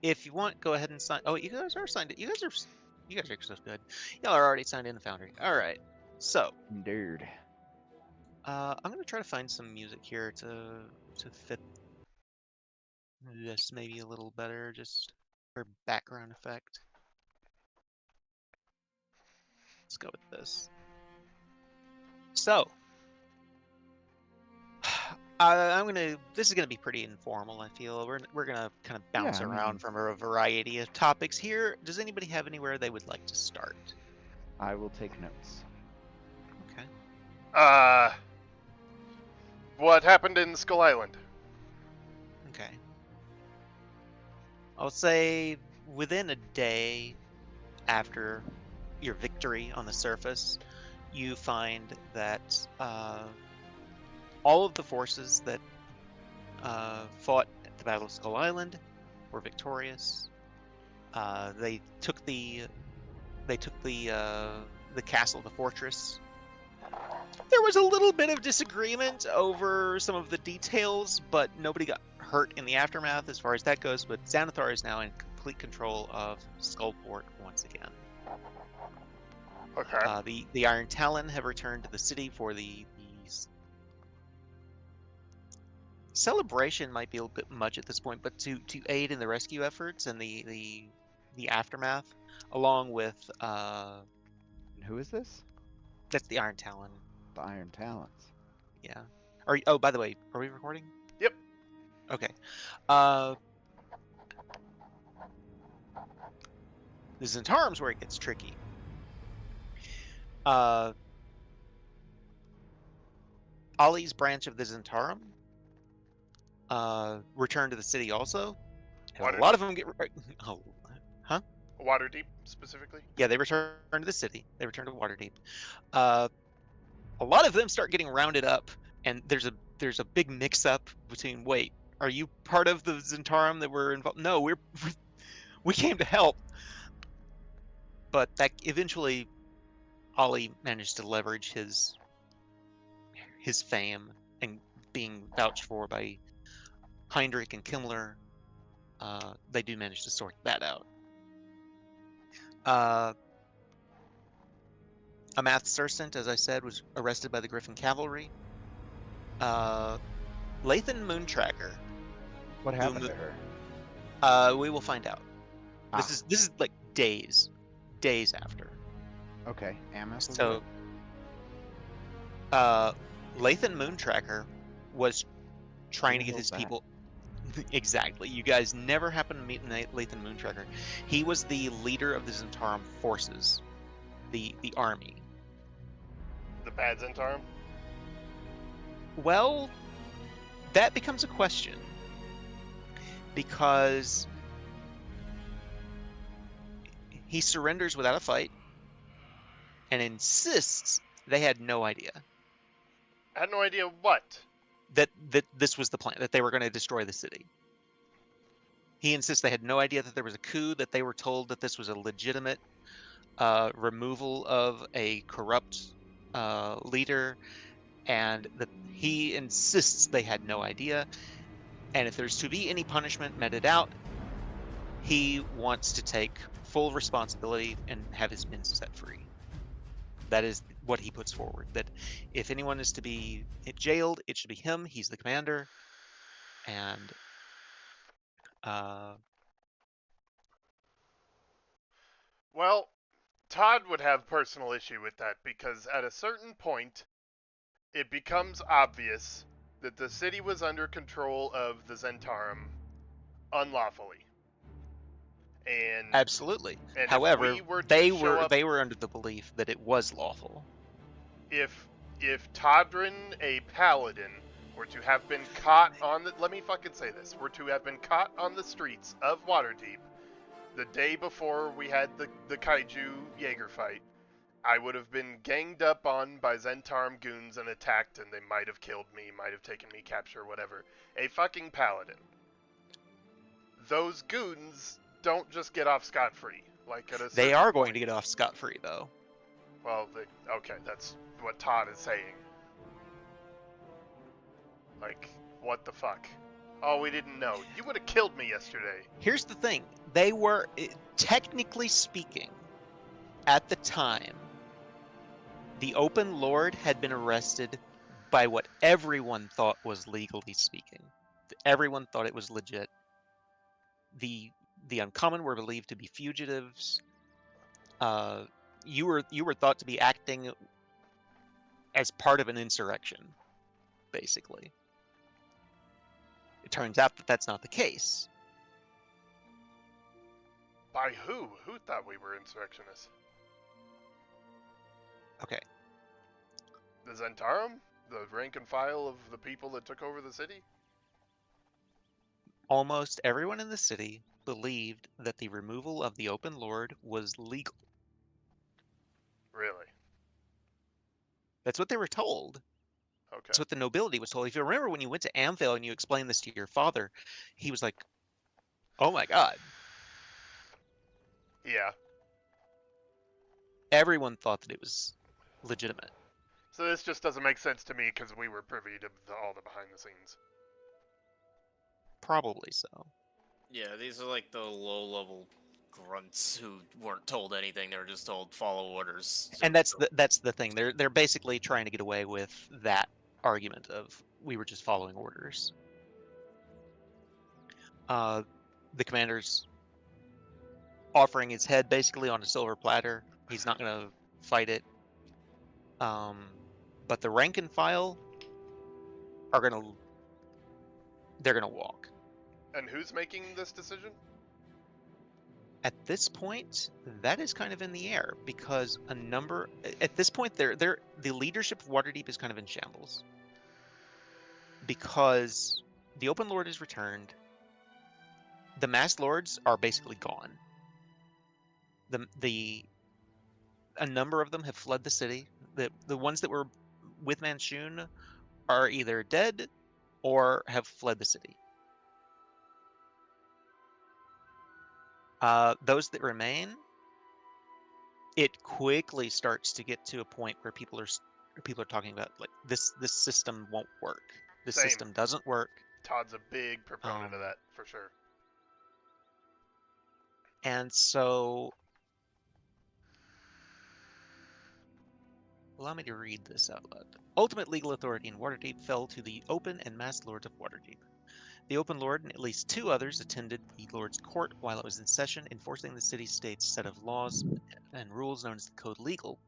if you want, go ahead and sign. Oh, you guys are signed. You guys are so good. Y'all are already signed in the Foundry. All right. So, Dude. I'm gonna try to find some music here to fit this maybe a little better, just for background effect. Let's go with this. So, this is gonna be pretty informal. I feel we're gonna kind of bounce Yeah, I around mean, from a variety of topics here. Does anybody have anywhere they would like to start? I will take notes. Okay. What happened in Skull Island? Okay. I'll say within a day after your victory on the surface, you find that all of the forces that fought at the Battle of Skull Island were victorious. They took the castle, the fortress. There was a little bit of disagreement over some of the details, but nobody got hurt in the aftermath as far as that goes. But Xanathar is now in complete control of Skullport once again. Okay. The Iron Talon have returned to the city for the celebration. Might be a little bit much at this point, but to aid in the rescue efforts and the aftermath, along with And who is this? that's the Iron Talon. The Iron Talons. Yeah. Oh, by the way, are we recording? Yep. Okay. The Zentarim's where it gets tricky. Ollie's branch of the Zentarum return to the city also. A lot of them get. Oh, huh? Waterdeep, specifically? Yeah, they return to the city. They return to Waterdeep. A lot of them start getting rounded up, and there's a big mix-up between. Wait, are you part of the Zentarum that were involved? No, we came to help. But that eventually, Ollie managed to leverage his fame and being vouched for by Hindrick and Kimmler. They do manage to sort that out. Amath Sursant, as I said, was arrested by the Griffin Cavalry. Lathan Moontracker. What happened to her? We will find out. This is like days after. Okay, Amath. So, Lathan Moontracker was trying to get his people. Exactly. You guys never happened to meet Lathan Moontracker. He was the leader of the Zentarum forces, the army. The bad Zentarum? Well, that becomes a question because he surrenders without a fight and insists they had no idea. I had no idea what? That this was the plan, that they were going to destroy the city. He insists they had no idea that there was a coup, that they were told that this was a legitimate removal of a corrupt leader, and that he insists they had no idea. And if there's to be any punishment meted out, he wants to take full responsibility and have his men set free. That is what he puts forward. That if anyone is to be jailed, it should be him. He's the commander. And well, Todd would have personal issue with that because at a certain point, it becomes obvious that the city was under control of the Zentarum unlawfully. And absolutely. and However, they were under the belief that it was lawful. If Todrin, a paladin, were to have been caught on the were to have been caught on the streets of Waterdeep the day before we had the kaiju Jaeger fight, I would have been ganged up on by Zentarum goons and attacked, and they might have killed me, might have taken me capture, whatever. A fucking paladin. Those goons don't just get off scot-free. Like at a They are point. going to get off scot-free, though. Well, okay, that's what Todd is saying. Like, what the fuck? Oh, we didn't know. You would have killed me yesterday. Here's the thing. They were, technically speaking, at the time, the Open Lord had been arrested by what everyone thought was legally speaking. Everyone thought it was legit. The Uncommon were believed to be fugitives. You were thought to be acting as part of an insurrection, basically. It turns out that that's not the case. By who? Who thought we were insurrectionists? Okay. The Zentarum? The rank and file of the people that took over the city? Almost everyone in the city believed that the removal of the Open Lord was legal. Really? That's what they were told. Okay. That's what the nobility was told. If you remember when you went to Amvale and you explained this to your father, he was like, "Oh my God." Yeah. Everyone thought that it was legitimate. So this just doesn't make sense to me because we were privy to all the behind the scenes. Probably so. Yeah, these are like the low-level grunts who weren't told anything. They were just told follow orders. And that's the thing. They're basically trying to get away with that argument of we were just following orders. The commander's offering his head basically on a silver platter. He's not going to fight it. But the rank and file are they're gonna walk. And who's making this decision? At this point, that is kind of in the air because at this point the leadership of Waterdeep is kind of in shambles because the Open Lord is returned. The Masked Lords are basically gone. A number of them have fled the city. The ones that were with Manshoon are either dead or have fled the city. Those that remain, it quickly starts to get to a point where people are talking about like this system won't work. This Same. system doesn't work. Todd's a big proponent of that, for sure. And so, allow me to read this out loud. Ultimate legal authority in Waterdeep fell to the Open and Masked Lords of Waterdeep. The Open Lord and at least 2 others attended the Lord's Court while it was in session, enforcing the city-state's set of laws and rules known as the Code Legal.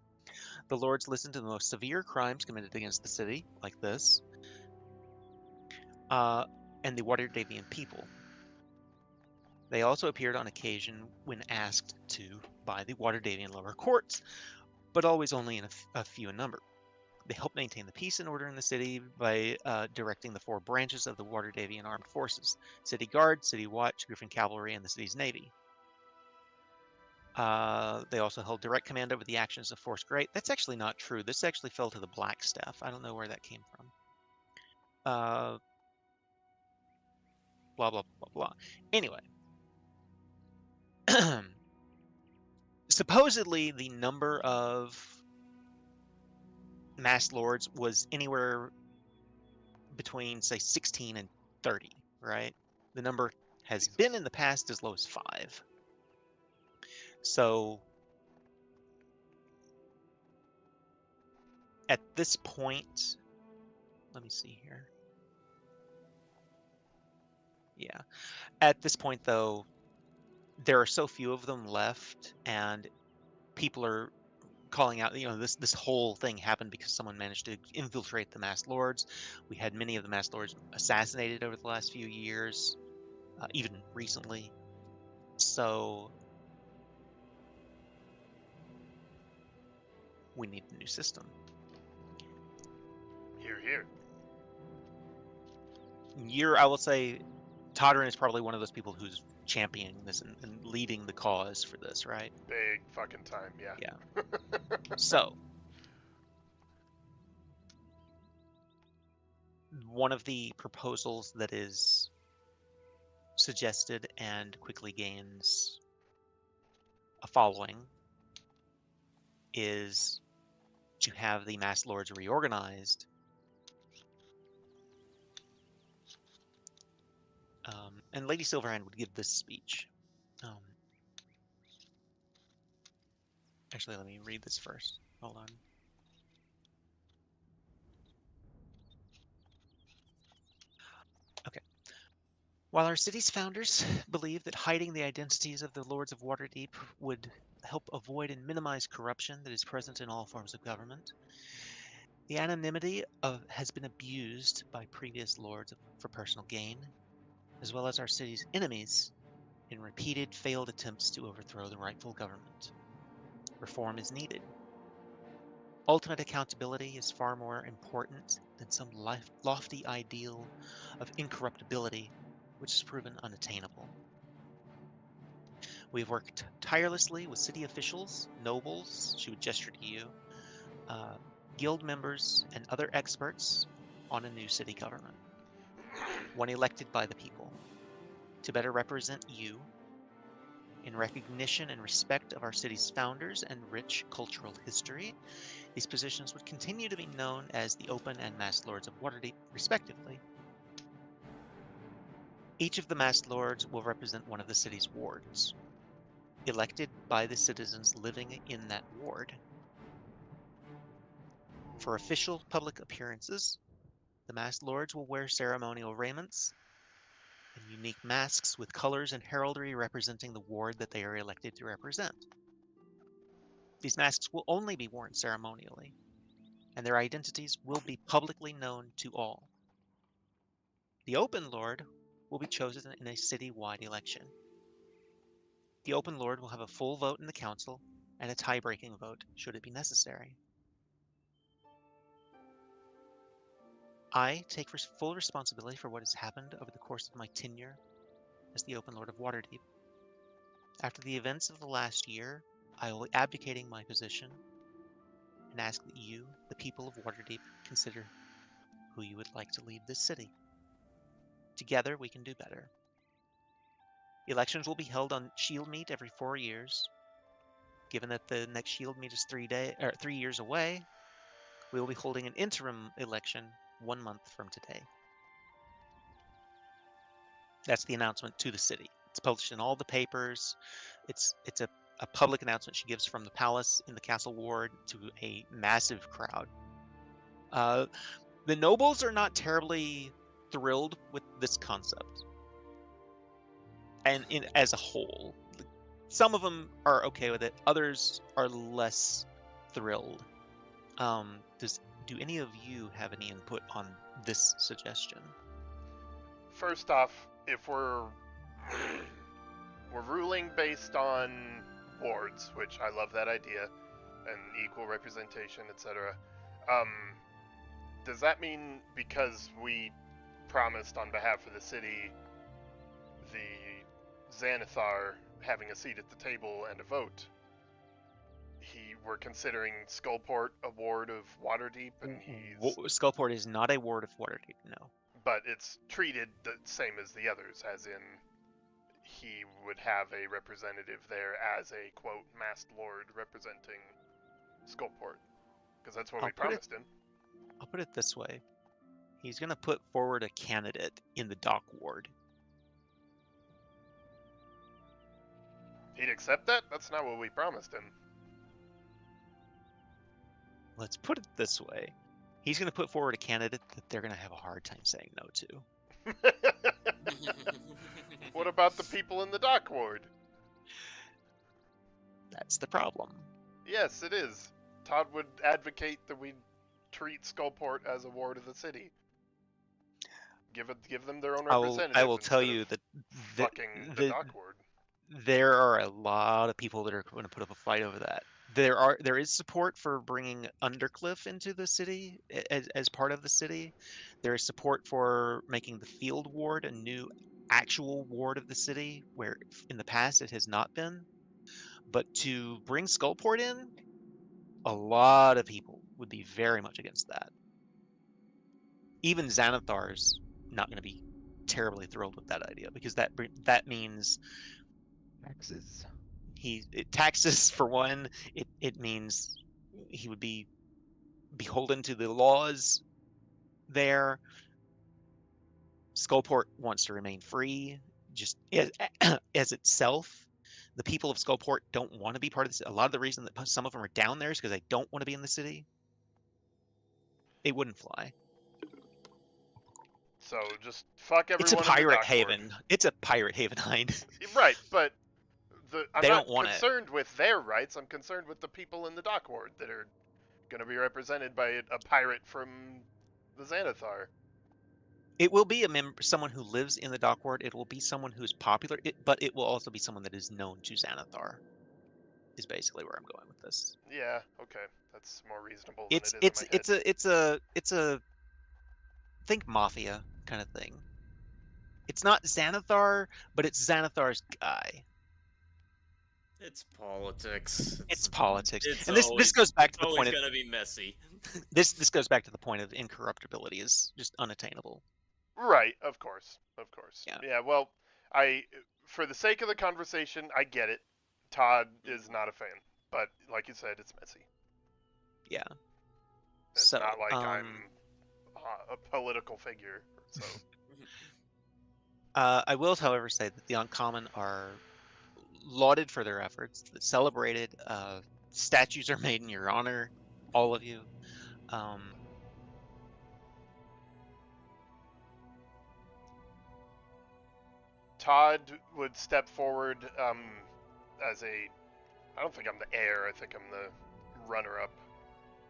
The Lords listened to the most severe crimes committed against the city, like this, and the Waterdevian people. They also appeared on occasion when asked to by the Waterdevian lower courts, but always only in a few in number. They helped maintain the peace and order in the city by directing the 4 branches of the Waterdevian armed forces: City Guard, City Watch, Griffin Cavalry, and the city's navy. They also held direct command over the actions of Force Great. That's actually not true. This actually fell to the Black Staff. I don't know where that came from. Blah, blah, blah, blah. Anyway. Supposedly, the number of Masked Lords was anywhere between, say, 16 and 30, right? The number has been in the past as low as 5. So, at this point, let me see here. Yeah. At this point, though, there are so few of them left, and people are calling out, this whole thing happened because someone managed to infiltrate the Masked Lords. We had many of the Masked Lords assassinated over the last few years, even recently. So we need a new system. Here. I will say, Todrin is probably one of those people who's championing this and leading the cause for this, right? Big fucking time, yeah. Yeah. So, one of the proposals that is suggested and quickly gains a following is to have the Masked Lords reorganized And Lady Silverhand would give this speech. Actually, let me read this first. Hold on. Okay. While our city's founders believed that hiding the identities of the Lords of Waterdeep would help avoid and minimize corruption that is present in all forms of government, the anonymity has been abused by previous lords for personal gain, as well as our city's enemies in repeated failed attempts to overthrow the rightful government. Reform is needed. Ultimate accountability is far more important than some lofty ideal of incorruptibility, which is proven unattainable. We have worked tirelessly with city officials, nobles, she would gesture to you, guild members, and other experts on a new city government, one elected by the people, to better represent you in recognition and respect of our city's founders and rich cultural history. These positions would continue to be known as the Open and Masked Lords of Waterdeep, respectively. Each of the Masked Lords will represent one of the city's wards, elected by the citizens living in that ward. For official public appearances, the Masked Lords will wear ceremonial raiments and unique masks with colors and heraldry representing the ward that they are elected to represent. These masks will only be worn ceremonially, and their identities will be publicly known to all. The Open Lord will be chosen in a city-wide election. The Open Lord will have a full vote in the council and a tie-breaking vote should it be necessary. I take full responsibility for what has happened over the course of my tenure as the Open Lord of Waterdeep. After the events of the last year, I will be abdicating my position and ask that you, the people of Waterdeep, consider who you would like to lead this city. Together, we can do better. Elections will be held on Shield Meet every 4 years. Given that the next Shield Meet is 3 years away, we will be holding an interim election 1 month from today. That's the announcement to the city. It's published in all the papers. It's a public announcement she gives from the palace in the castle ward to a massive crowd. The nobles are not terribly thrilled with this concept, and as a whole, some of them are okay with it. Others are less thrilled. Do any of you have any input on this suggestion? First off, if we're ruling based on wards, which I love that idea, and equal representation, etc. Does that mean because we promised on behalf of the city the Xanathar having a seat at the table and a vote, we're considering Skullport a ward of Waterdeep, and Skullport is not a ward of Waterdeep, no. But it's treated the same as the others, as in he would have a representative there as a, quote, masked lord representing Skullport. Because that's what we promised him. I'll put it this way. He's going to put forward a candidate in the dock ward. He'd accept that? That's not what we promised him. Let's put it this way. He's going to put forward a candidate that they're going to have a hard time saying no to. What about the people in the dock ward? That's the problem. Yes, it is. Todd would advocate that we treat Skullport as a ward of the city. Give them their own representative. I will tell you that the dock ward. There are a lot of people that are going to put up a fight over that. There is support for bringing Undercliff into the city as part of the city. There is support for making the Field Ward a new actual ward of the city, where in the past it has not been. But to bring Skullport in, a lot of people would be very much against that. Even Xanathar's not going to be terribly thrilled with that idea, because that means taxes. Taxes for one. It means he would be beholden to the laws there. Skullport wants to remain free, just as itself. The people of Skullport don't want to be part of this. A lot of the reason that some of them are down there is because they don't want to be in the city. They wouldn't fly. So just fuck It's a everyone in the pirate dock haven. It's a pirate haven, Hind. Right, but I'm They not don't want it. concerned with their rights. I'm concerned with the people in the dock ward that are going to be represented by a pirate from the Xanathar. It will be someone who lives in the dock ward. It will be someone who's popular, but it will also be someone that is known to Xanathar. Is basically where I'm going with this. Yeah, okay, that's more reasonable than It's it is in my head. it's a think mafia kind of thing. It's not Xanathar, but it's Xanathar's guy. It's politics. It's politics, It's and this always, goes back to the always point of gonna be messy. this goes back to the point of incorruptibility is just unattainable. Right, of course. Yeah. Yeah, well, for the sake of the conversation, I get it. Todd is not a fan, but like you said, it's messy. Yeah. It's So, not like I'm a political figure, so. I will, however, say that the Uncommon are lauded for their efforts, celebrated. Statues are made in your honor, all of you. Todd would step forward as I don't think I'm the heir. I think I'm the runner-up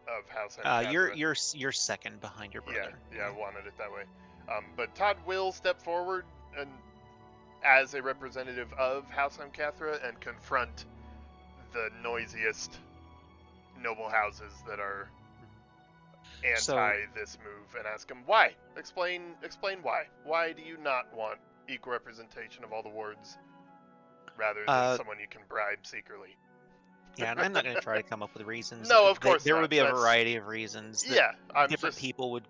of House Ancathra. You're second behind your brother. Yeah, I wanted it that way. But Todd will step forward and as a representative of House Ancathra and confront the noisiest noble houses that are anti this move and ask him why. Explain why. Why do you not want equal representation of all the wards rather than someone you can bribe secretly? Yeah, and I'm not going to try to come up with reasons. No, of course there not. would be a variety of reasons. Different people would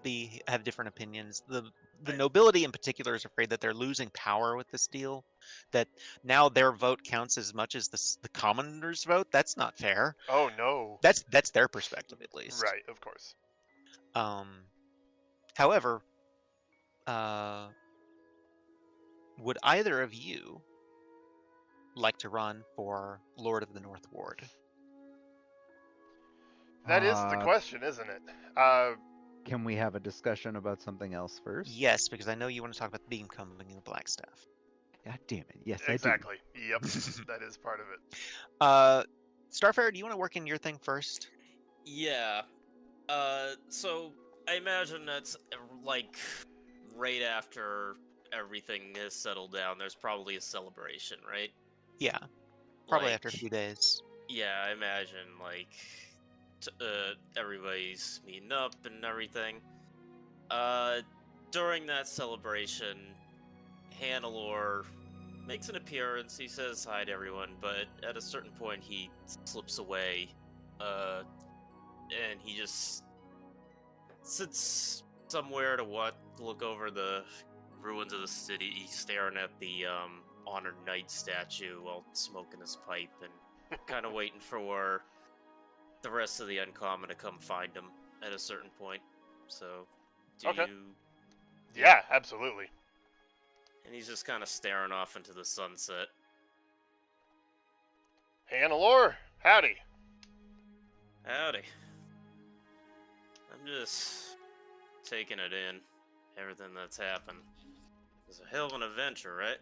have different opinions. The nobility in particular is afraid that they're losing power with this deal. That now their vote counts as much as the commoners' vote. That's not fair. Oh no. That's their perspective, at least. Right, of course. However, would either of you like to run for Lord of the North Ward? That is the question, isn't it? Can we have a discussion about something else first? Yes, because I know you want to talk about the becoming the Blackstaff. God damn it! Yes, exactly. I do. Yep, that is part of it. Starfarer, do you want to work in your thing first? Yeah. So I imagine that's like right after everything has settled down. There's probably a celebration, right? Yeah, probably after a few days. Yeah, I imagine like everybody's meeting up and everything. During that celebration, Hannelore makes an appearance. He says hi to everyone, but at a certain point he slips away, and he just sits somewhere to look over the ruins of the city, staring at the honored knight statue while smoking his pipe and kind of waiting for the rest of the Uncommon to come find him at a certain point. So, do you... Yeah, absolutely. And he's just kind of staring off into the sunset. Hannelore, howdy. Howdy. I'm just taking it in, everything that's happened. It's a hell of an adventure, right?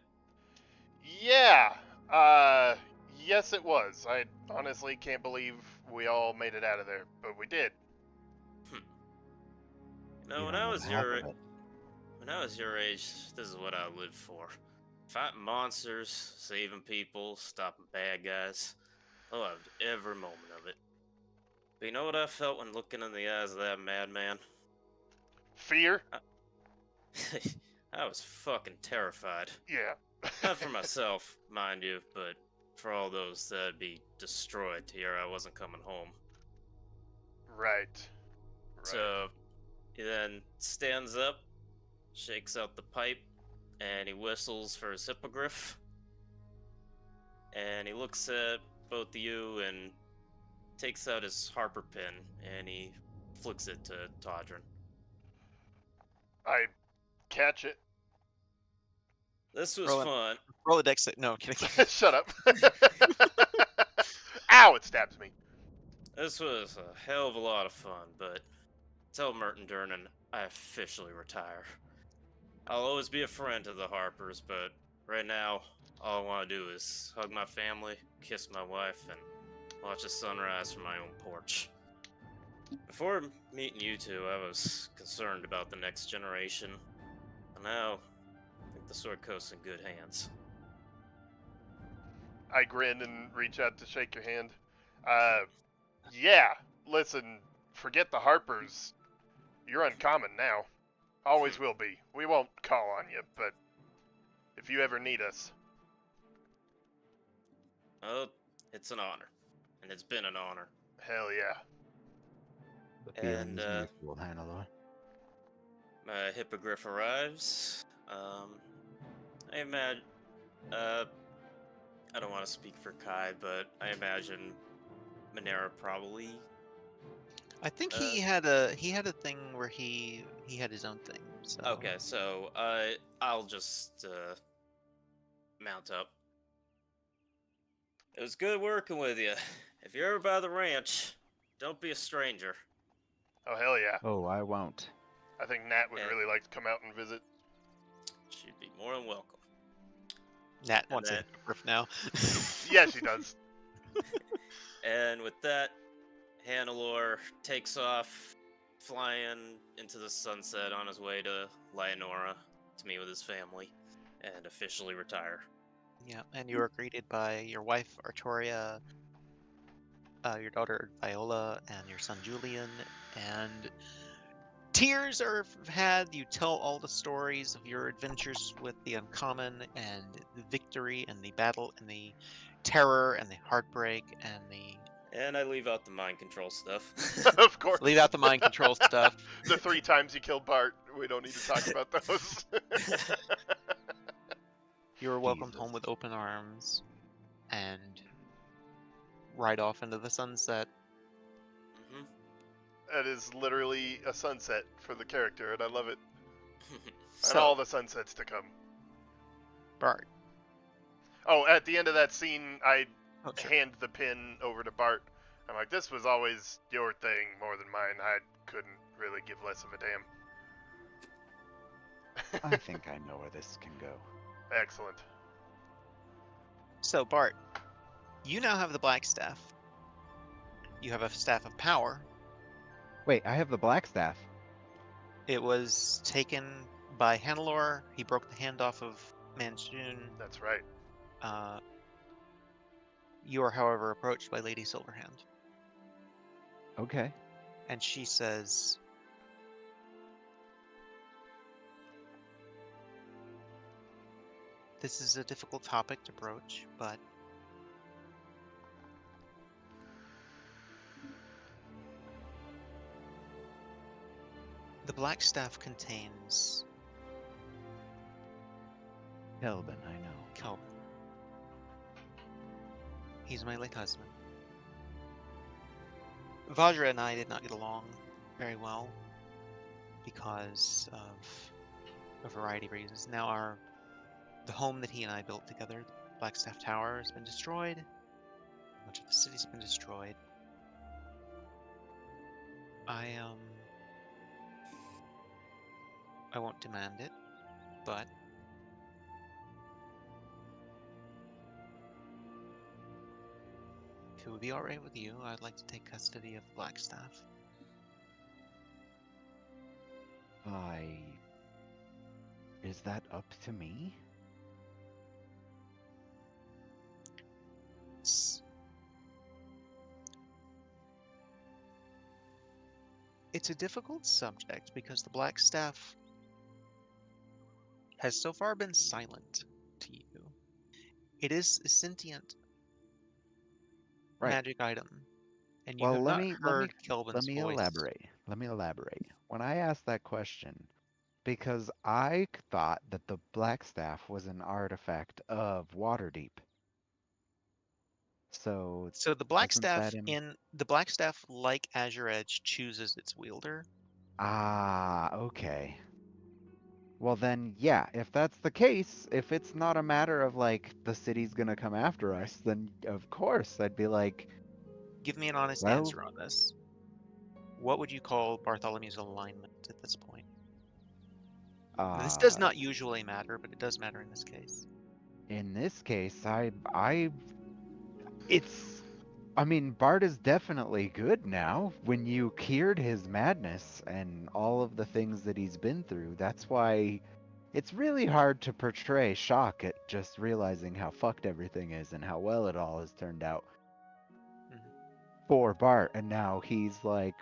Yeah, yes it was. I honestly can't believe we all made it out of there, but we did. No, when I was your age, this is what I lived for. Fighting monsters, saving people, stopping bad guys. I loved every moment of it. But you know what I felt when looking in the eyes of that madman? Fear? I was fucking terrified. Yeah. Not for myself, mind you, but for all those that'd be destroyed to hear I wasn't coming home. Right. So, he then stands up, shakes out the pipe, and he whistles for his hippogriff. And he looks at both of you and takes out his harper pin, and he flicks it to Todrin. I catch it, This was Roll it. fun. Roll a dex. No, kidding. Shut up. Ow! It stabs me. This was a hell of a lot of fun, but tell Merton Durnan I officially retire. I'll always be a friend to the Harpers, but right now, all I want to do is hug my family, kiss my wife, and watch the sunrise from my own porch. Before meeting you two, I was concerned about the next generation. And now, I think the Sword Coast's in good hands. I grin and reach out to shake your hand. Yeah, listen, forget the Harpers. You're uncommon now. Always will be. We won't call on you, but if you ever need us. Oh, it's an honor. And it's been an honor. Hell yeah. The feeling And, is mutual, Hannelore. My hippogriff arrives. I imagine, I don't want to speak for Kai, but I imagine Monera probably. I think he had a thing where he had his own thing. So. Okay, so I'll just mount up. It was good working with you. If you're ever by the ranch, don't be a stranger. Oh, hell yeah. Oh, I won't. I think Nat would Yeah. really like to come out and visit. She'd be more than welcome. Nat And wants a then- hippogriff now. Yeah, she does. And with that, Hannelore takes off, flying into the sunset on his way to Lionora to meet with his family and officially retire. Yeah, and you are greeted by your wife Artoria, your daughter Viola, and your son Julian, and tears are had. You tell all the stories of your adventures with the Uncommon, and the victory, and the battle, and the terror, and the heartbreak, and the... And I leave out the mind control stuff. Of course. Leave out the mind control stuff. The 3 times you killed Bart. We don't need to talk about those. You are welcomed Jesus. home with open arms, and ride off into the sunset. Mhm. That is literally a sunset for the character, and I love it. And So, all the sunsets to come. Bart. Oh, at the end of that scene, I Oh, sure. hand the pin over to Bart. I'm like, this was always your thing more than mine. I couldn't really give less of a damn. I think I know where this can go. Excellent. So, Bart, you now have the Black Staff. You have a Staff of Power. Wait, I have the black staff. It was taken by Hannelore. He broke the hand off of Manchun. That's right. You are, however, approached by Lady Silverhand, Okay. and she says, "This is a difficult topic to broach, but the Black Staff contains Kelvin, I know. Kelvin. He's my late husband. Vajra and I did not get along very well because of a variety of reasons. Now the home that he and I built together, the Blackstaff Tower, has been destroyed. Much of the city's been destroyed. I won't demand it, but if it would be alright with you, I'd like to take custody of Blackstaff. Is that up to me? It's a difficult subject because the Blackstaff has so far been silent to you. It is a sentient Right. magic item, and you Well, have let not me heard Kelvin's let me voice. elaborate. Let me elaborate. When I asked that question, because I thought that the black staff was an artifact of Waterdeep. So So the doesn't Blackstaff that Blackstaff, like Azure Edge, chooses its wielder. Ah, okay. Well then, yeah, if that's the case, if it's not a matter of like the city's gonna come after us, then of course I'd be like, Give me an honest well, answer on this. What would you call Bartholomew's alignment at this point? This does uh, not usually matter, but it does matter in this case. in this case, it's, I mean, Bart is definitely good now. When you cured his madness and all of the things that he's been through, that's why it's really hard to portray shock at just realizing how fucked everything is and how well it all has turned out Mhm. for Bart. And now he's like,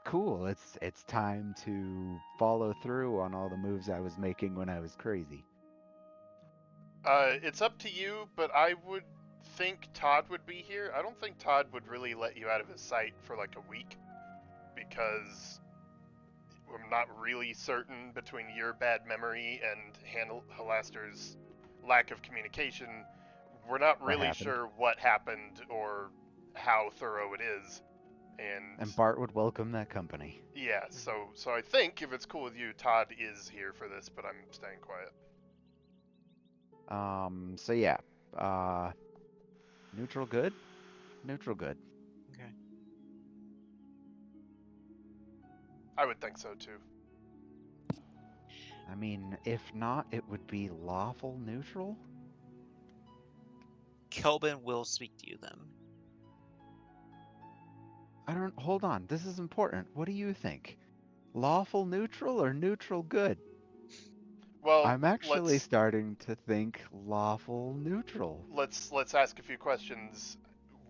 cool, it's time to follow through on all the moves I was making when I was crazy. It's up to you, but I would think Todd would be here. I don't think Todd would really let you out of his sight for like a week, because I'm not really certain between your bad memory and Halaster's lack of communication. We're not What really happened? sure what happened or how thorough it is. And And Bart would welcome that company. yeah, so I think if it's cool with you, Todd is here for this, but I'm staying quiet. So yeah. Uh Neutral good? Neutral good. Okay. I would think so too. I mean, if not, it would be lawful neutral? Kelvin will speak to you then. I don't, hold on, this is important. What do you think? Lawful neutral or neutral good? Well, I'm actually let's starting to think lawful neutral. let's ask a few questions.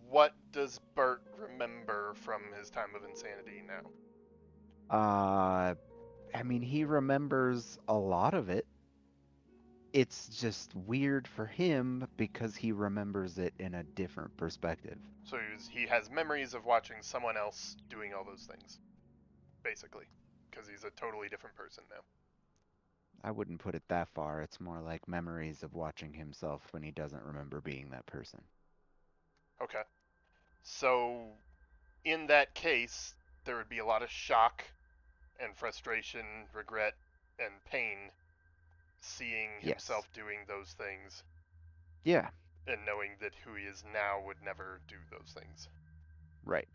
What does Bert remember from his time of insanity now? I mean, he remembers a lot of it. It's just weird for him because he remembers it in a different perspective. So he has memories of watching someone else doing all those things, basically, because he's a totally different person now. I wouldn't put it that far. It's more like memories of watching himself when he doesn't remember being that person. Okay. So in that case, there would be a lot of shock and frustration, regret, and pain seeing Yes. himself doing those things Yeah, and knowing that who he is now would never do those things. right.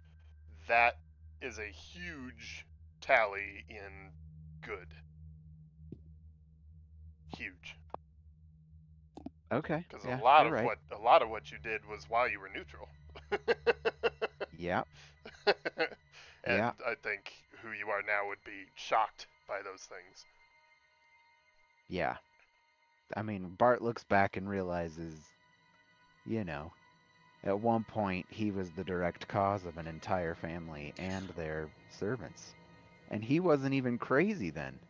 That is a huge tally in good. Huge. Okay. Because Yeah, a you're right. lot of what you did was while you were neutral. Yeah. And Yeah. I think who you are now would be shocked by those things. Yeah. I mean, Bart looks back and realizes, you know, at one point he was the direct cause of an entire family and their servants. And he wasn't even crazy then.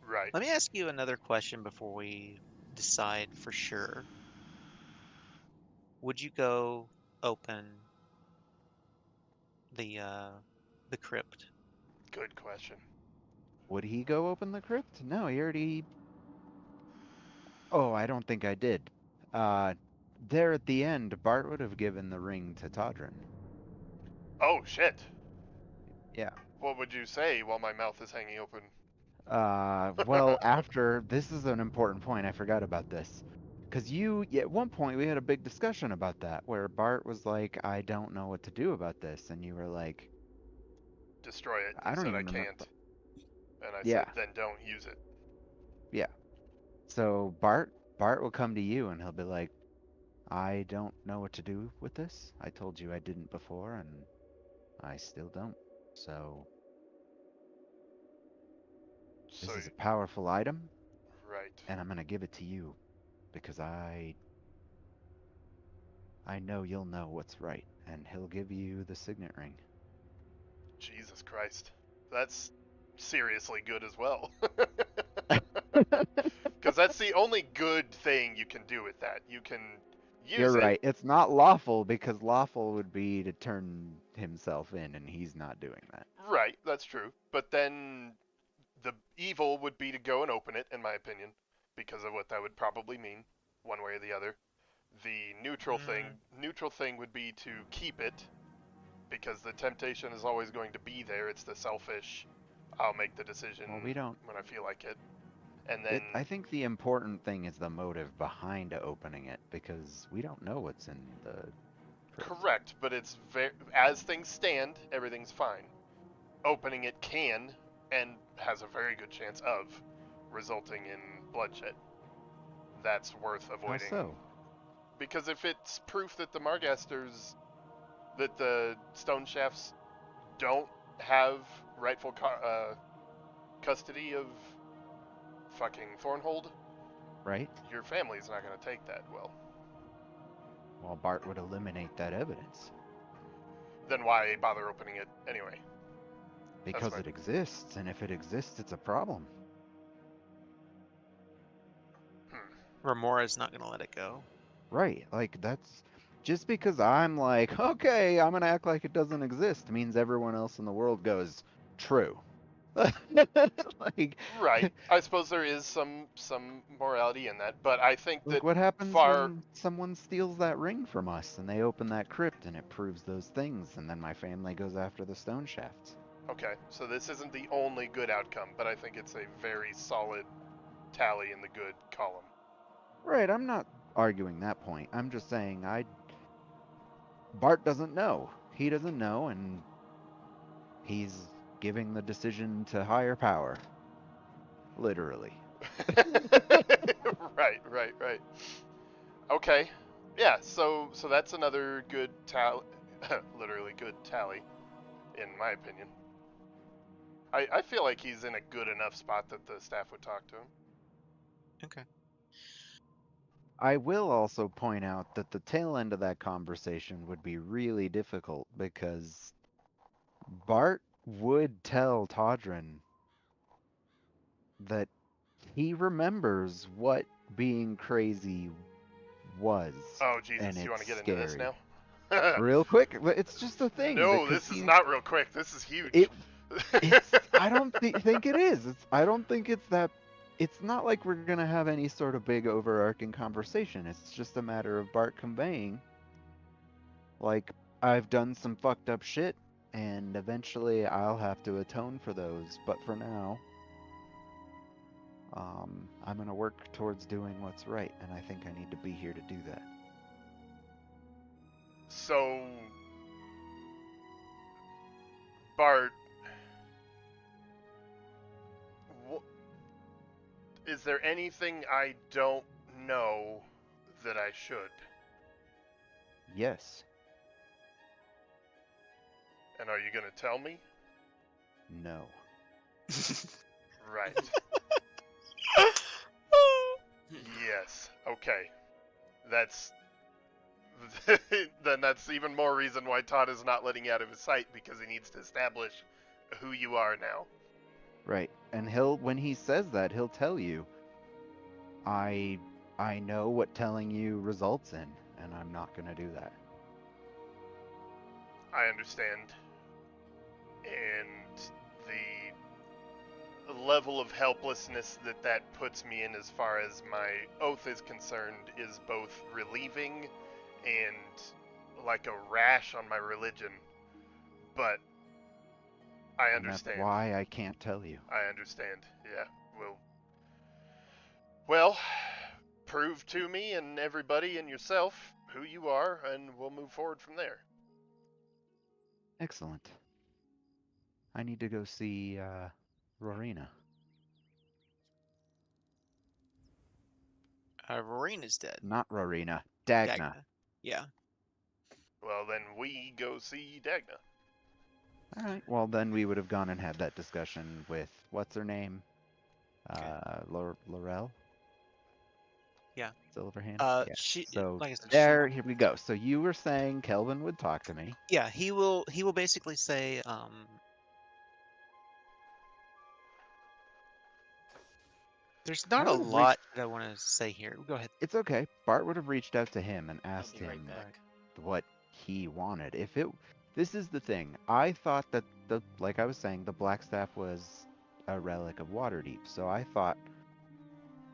Right. Let me ask you another question before we decide for sure. Would you go open the crypt? Good question. Would he go open the crypt? No, he already. Oh, I don't think I did. Uh, there at the end, Bart would have given the ring to Todrin. Oh, shit. Yeah. What would you say while my mouth is hanging open? Well, after this is an important point. I forgot about this. Because at one point, we had a big discussion about that where Bart was like, I don't know what to do about this. And you were like, Destroy it. You I don't said I even remember. can't. And I said, Yeah, then don't use it. yeah. So Bart will come to you and he'll be like, I don't know what to do with this. I told you I didn't before, and I still don't. So, So, this is a powerful item, right. and I'm gonna give it to you because I know you'll know what's right, and he'll give you the signet ring. Jesus Christ. That's seriously good as well. Because that's the only good thing you can do with that. You can You're use it. right. It's not lawful because lawful would be to turn himself in, and he's not doing that. Right, that's true. But then the evil would be to go and open it, in my opinion, because of what that would probably mean, one way or the other. The neutral thing would be to keep it, because the temptation is always going to be there. It's the selfish, I'll make the decision Well, we don't when I feel like it. And then I think the important thing is the motive behind opening it, because we don't know what's in the crypt. correct, but it's as things stand, everything's fine. Opening it can and has a very good chance of resulting in bloodshed. That's worth How avoiding. so? Because if it's proof that the Margasters, that the stone shafts don't have rightful custody of fucking Thornhold, Right? your family's not going to take that well. Well, Bart would eliminate that evidence. Then why bother opening it anyway? Because it exists, and if it exists, it's a problem. Remora's not going to let it go. Right, like that's just because I'm like, okay, I'm gonna act like it doesn't exist means everyone else in the world goes, true. Like, Right. I suppose there is some morality in that, but I think that what happens far when someone steals that ring from us and they open that crypt and it proves those things, and then my family goes after the stone shafts? okay, so this isn't the only good outcome, but I think it's a very solid tally in the good column. Right, I'm not arguing that point. I'm just saying Bart doesn't know. He doesn't know, and he's giving the decision to higher power. Literally. Right. Okay. Yeah, so that's another good tally, literally good tally, in my opinion. I feel like he's in a good enough spot that the staff would talk to him. Okay. I will also point out that the tail end of that conversation would be really difficult because Bart would tell Todrin that he remembers what being crazy was, Oh, Jesus, and you want it's to get into this scary. now? Real quick, but it's just a thing. No, because this is not real quick. This is huge. I don't think it is. I don't think it's that. It's not like we're gonna have any sort of big overarching conversation. It's just a matter of Bart conveying, like, I've done some fucked up shit, and eventually I'll have to atone for those. But for now, I'm gonna work towards doing what's right, and I think I need to be here to do that. So, Bart, is there anything I don't know that I should? Yes. And are you going to tell me? No. Right. Yes. Okay. Then that's even more reason why Todd is not letting you out of his sight, because he needs to establish who you are now. Right. And when he says that, he'll tell you, I know what telling you results in, and I'm not going to do that. I understand. And the level of helplessness that puts me in as far as my oath is concerned is both relieving and like a rash on my religion. But I understand. And that's why I can't tell you. I understand. Yeah. Well, prove to me and everybody and yourself who you are, and we'll move forward from there. Excellent. I need to go see Rorina. Rorena's dead. Not Rorina. Dagna. Yeah. Well, then we go see Dagna. All right. Well, then we would have gone and had that discussion with what's her name, Laurel. Yeah. Silverhand. Yeah. So like I said, here we go. So you were saying Kelvin would talk to me. Yeah, he will basically say, there's not a lot that I want to say here. Go ahead. It's okay. Bart would have reached out to him and asked I'll be him right back. what he wanted. This is the thing. I thought that like I was saying, the Blackstaff was a relic of Waterdeep. So I thought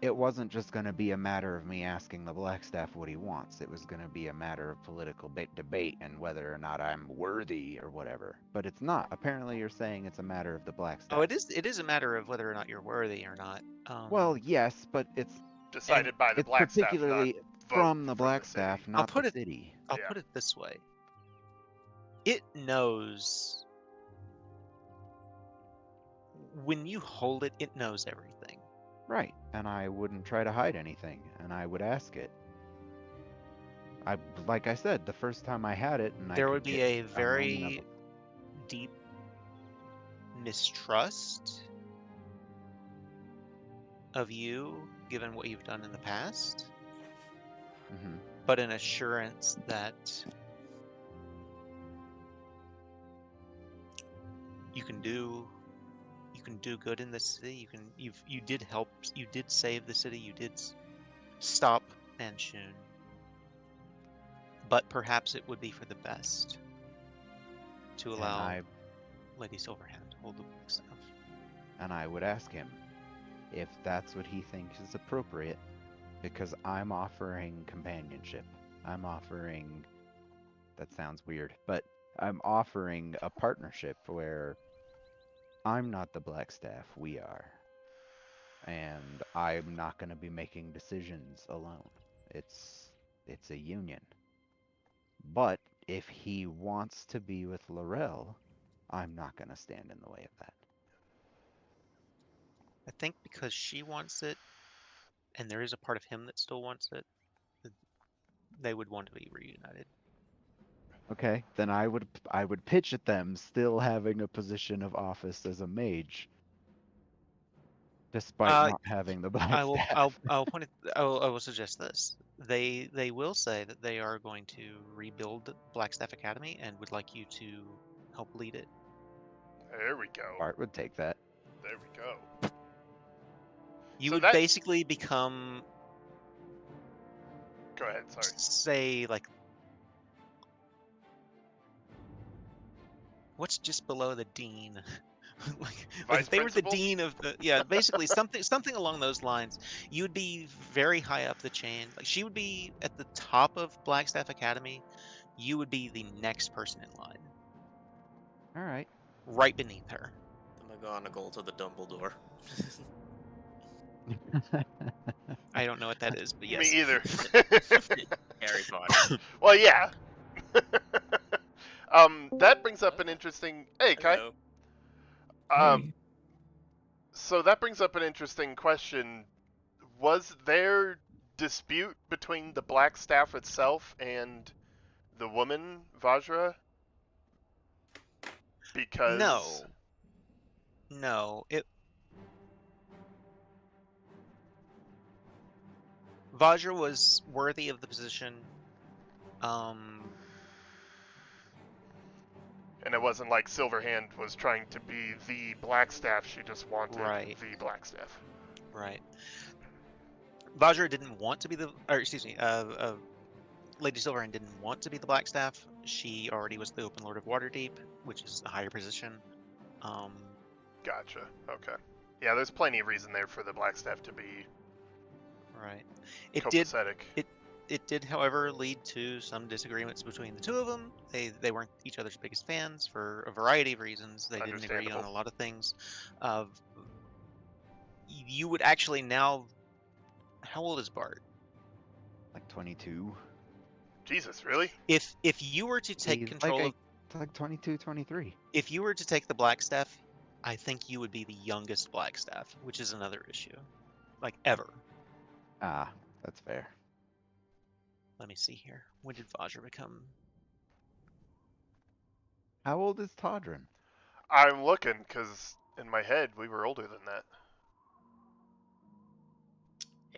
it wasn't just going to be a matter of me asking the Blackstaff what he wants. It was going to be a matter of political debate and whether or not I'm worthy or whatever. But it's not. Apparently, you're saying it's a matter of the Blackstaff. Oh, it is a matter of whether or not you're worthy or not. Well, yes, but Decided by the it's Blackstaff, not particularly vote from the from the city. Blackstaff, I'll not put the it. city. I'll Yeah. put it this way. It knows when you hold it. It knows everything. Right, and I wouldn't try to hide anything, and I would ask it. Like I said, the first time I had it, and I There could would be get a moment very deep mistrust of you, given what you've done in the past, Mhm. but an assurance that you can do good in this city. You did help. You did save the city. You did stop Manchun. But perhaps it would be for the best to and allow I Lady Silverhand to hold the staff. and I would ask him if that's what he thinks is appropriate, because I'm offering companionship. I'm offering, that sounds weird, but I'm offering a partnership where I'm not the Blackstaff, we are. And I'm not going to be making decisions alone. It's a union. But if he wants to be with Laurel, I'm not going to stand in the way of that. I think because she wants it, and there is a part of him that still wants it, they would want to be reunited. Okay, then I would pitch at them still having a position of office as a mage, despite Uh, not having the I will. Blackstaff. I'll point it. I will suggest this. They will say that they are going to rebuild Blackstaff Academy and would like you to help lead it. There we go. Bart would take that. There we go. You So would that- basically become, Go ahead, sorry. say, like, what's just below the dean? like Vice if they were the principal? dean of the, basically something along those lines. You would be very high up the chain. Like, she would be at the top of Blackstaff Academy. You would be the next person in line, All right. right beneath her. The McGonagall to the Dumbledore. I don't know what that is, but yes. Me either. Harry Potter. Well, yeah. That brings up an interesting. Hey, Kai. Hello. So that brings up an interesting question. Was there dispute between the Blackstaff itself and the woman Vajra? Because No. Vajra was worthy of the position. And it wasn't like Silverhand was trying to be the Blackstaff. She just wanted Right. the Blackstaff. Right. Vajra didn't want to be Lady Silverhand didn't want to be the Blackstaff. She already was the Open Lord of Waterdeep, which is a higher position. Gotcha. Okay. Yeah, there's plenty of reason there for the Blackstaff to be Right. copacetic. It did, however, lead to some disagreements between the two of them. They weren't each other's biggest fans for a variety of reasons. They didn't agree on Understandable. a lot of things. You would actually now. How old is Bart? Like 22. Jesus, really? If you were to take He's control of, like 22, 23. if you were to take the Blackstaff, I think you would be the youngest Blackstaff, which is another issue, like ever. Ah, that's fair. Let me see here. When did Vajra become? How old is Todrin? I'm looking because in my head we were older than that.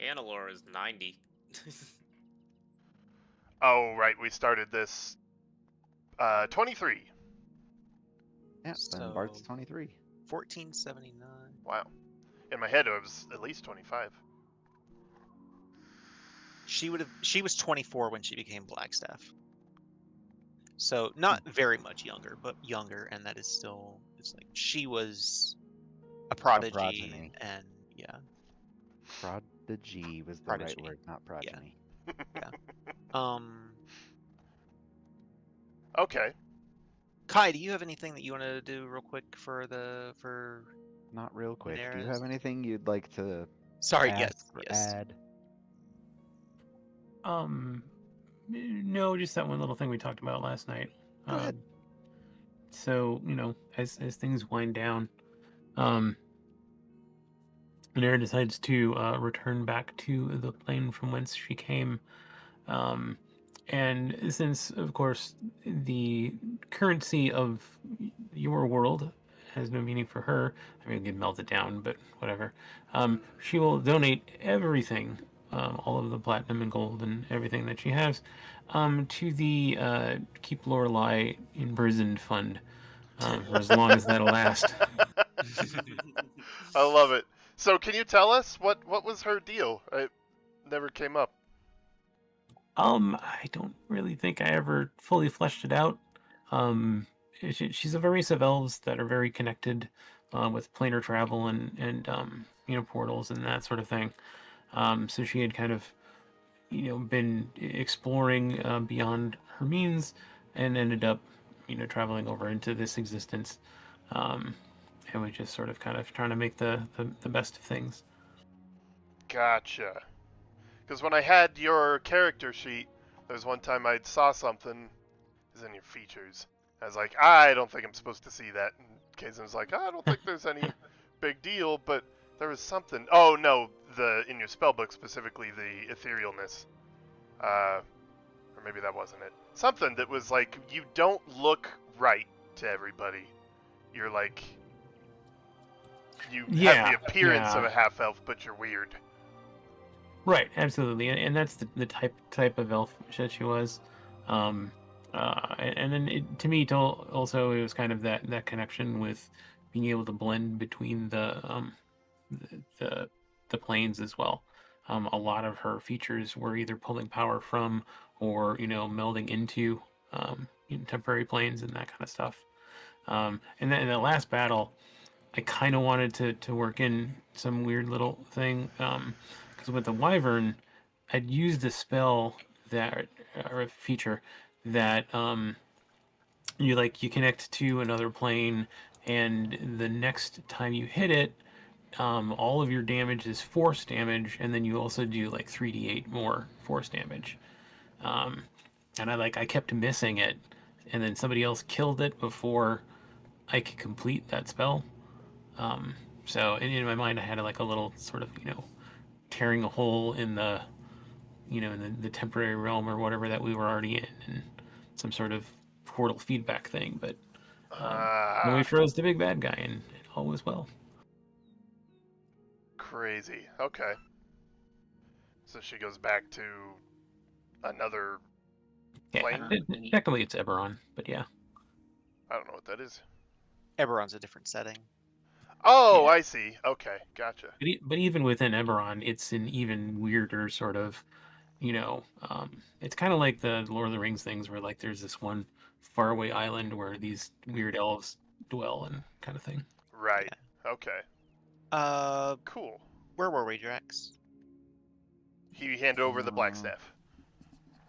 Annalore is 90. Oh, right. We started this 23. Yeah, then Bart's So- 23. 1479. Wow. In my head it was at least 25. She was 24 when she became Blackstaff. So not very much younger, but younger, and that is still, it's like she was a prodigy, progeny. and yeah. Prodigy was the Prodigy. right word, not progeny. Okay. Kai, do you have anything that you want to do real quick for Not real quick. Do you Daenerys? have anything you'd like to Sorry, Ask yes, or yes. add? No, just that one little thing we talked about last night. Go ahead. So, as things wind down, Manera decides to return back to the plane from whence she came. Um, and since, of course, the currency of your world has no meaning for her, I mean, it can melt it down, but whatever. She will donate everything, all of the platinum and gold and everything that she has, to the Keep Lorelei Imprisoned Fund for as long as that'll last. I love it. So can you tell us what was her deal? It never came up. I don't really think I ever fully fleshed it out. Um, she's of a race of elves that are very connected with planar travel and portals and that sort of thing. So she had kind of been exploring beyond her means and ended up traveling over into this existence. Um, and was just sort of kind of trying to make the best of things. Gotcha. Because when I had your character sheet, there was one time I saw something. Is in your features. I was like, I don't think I'm supposed to see that. And Kazan was like, I don't think there's any big deal, but there was something. Oh no, in your spellbook specifically, the etherealness. Or maybe that wasn't it. Something that was like, you don't look right to everybody. You're like, you have the appearance of a half elf, but you're weird. Right, absolutely, and that's the type of elf that she was. And then to me, also it was kind of that connection with being able to blend between the planes as well. A lot of her features were either pulling power from or melding into temporary planes and that kind of stuff. And then in the last battle, I kind of wanted to work in some weird little thing because with the Wyvern, I'd used a spell that or a feature that you connect to another plane, and the next time you hit it, all of your damage is force damage, and then you also do like 3d8 more force damage. And I kept missing it, and then somebody else killed it before I could complete that spell. So in my mind, I had like a little sort of tearing a hole in the in the temporary realm or whatever that we were already in, and some sort of portal feedback thing. But then we froze the big bad guy, and all was well. Crazy. Okay. So she goes back to another plane? Technically it's Eberron, but yeah. I don't know what that is. Eberron's a different setting. Oh, Yeah. I see. Okay, gotcha. But even within Eberron, it's an even weirder sort of, it's kind of like the Lord of the Rings things where like there's this one faraway island where these weird elves dwell and kind of thing. Right. Yeah. Okay. Cool. Where were we, Drax? He handed over the black staff.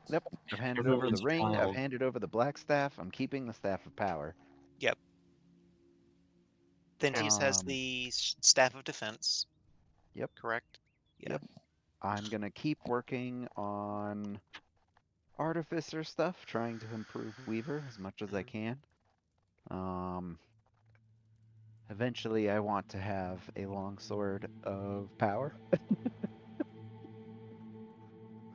Yep. I've handed over the ring. I've handed over the black staff. I'm keeping the staff of power. Yep. Thentius has the staff of defense. Yep. Correct? Yeah. Yep. I'm going to keep working on artificer stuff, trying to improve Weaver as much as I can. Eventually, I want to have a longsword of power.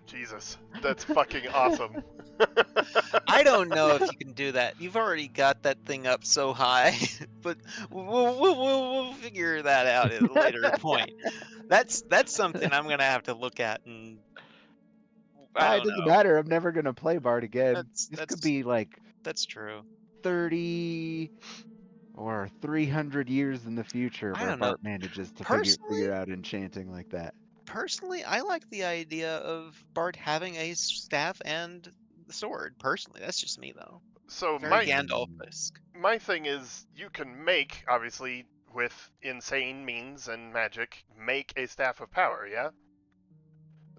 Jesus, that's fucking awesome. I don't know if you can do that. You've already got that thing up so high, but we'll figure that out at a later point. That's something I'm gonna have to look at, and it doesn't matter. I'm never gonna play Bard again. This could be like that's true. 30 or 300 years in the future where Bart manages to figure out enchanting like that. Personally, I like the idea of Bart having a staff and the sword. Personally, that's just me though. So very Gandalf-esque. My thing is, you can make, obviously, with insane means and magic, make a staff of power. Yeah.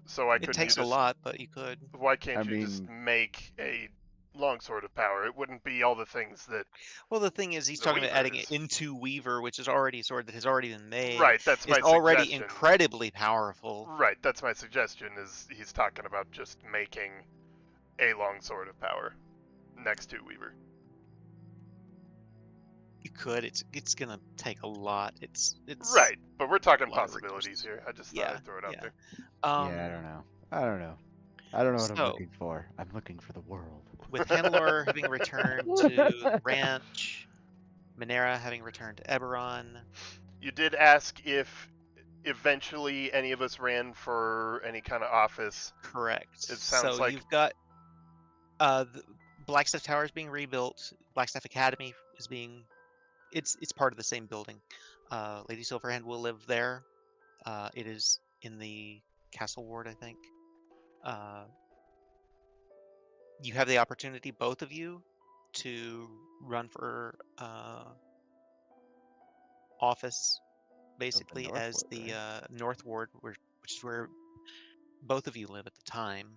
So it takes a lot, but you could. Why can't you just make a longsword of power. It wouldn't be all the things that. Well, the thing is, he's The talking about adding it Weavers. into Weaver, which is already a sword that has already been made. Right, that's my It's already suggestion. incredibly powerful. Right, that's my suggestion. Is he's talking about just making a longsword of power next to Weaver. You could. It's gonna take a lot. It's Right, but we're talking a lot of possibilities resources. here. I just thought Yeah, I'd throw it out yeah. there. Yeah, I don't know. I don't know. I don't know what I'm So- looking for. I'm looking for the world. With Hannelore having returned to the ranch, Minera having returned to Eberron. You did ask if eventually any of us ran for any kind of office. Correct. It sounds so like- you've got the Blackstaff Tower is being rebuilt. Blackstaff Academy is being it's part of the same building. Lady Silverhand will live there. It is in the Castle Ward, I think. You have the opportunity, both of you, to run for office, basically North as Ward, the right? North Ward, which is where both of you live at the time.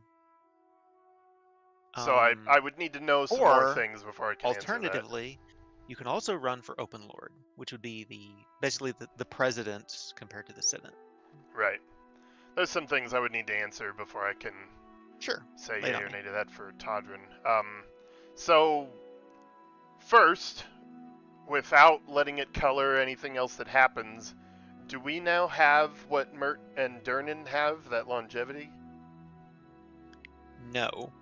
So I would need to know some more or things before I can answer that. Alternatively, you can also run for Open Lord, which would be basically the president compared to the Senate. Right. There's some things I would need to answer before I can Sure. say Lay it yay on or me. nay to that for Todrin. So first, without letting it color anything else that happens, do we now have what Mert and Durnan have, that longevity? No,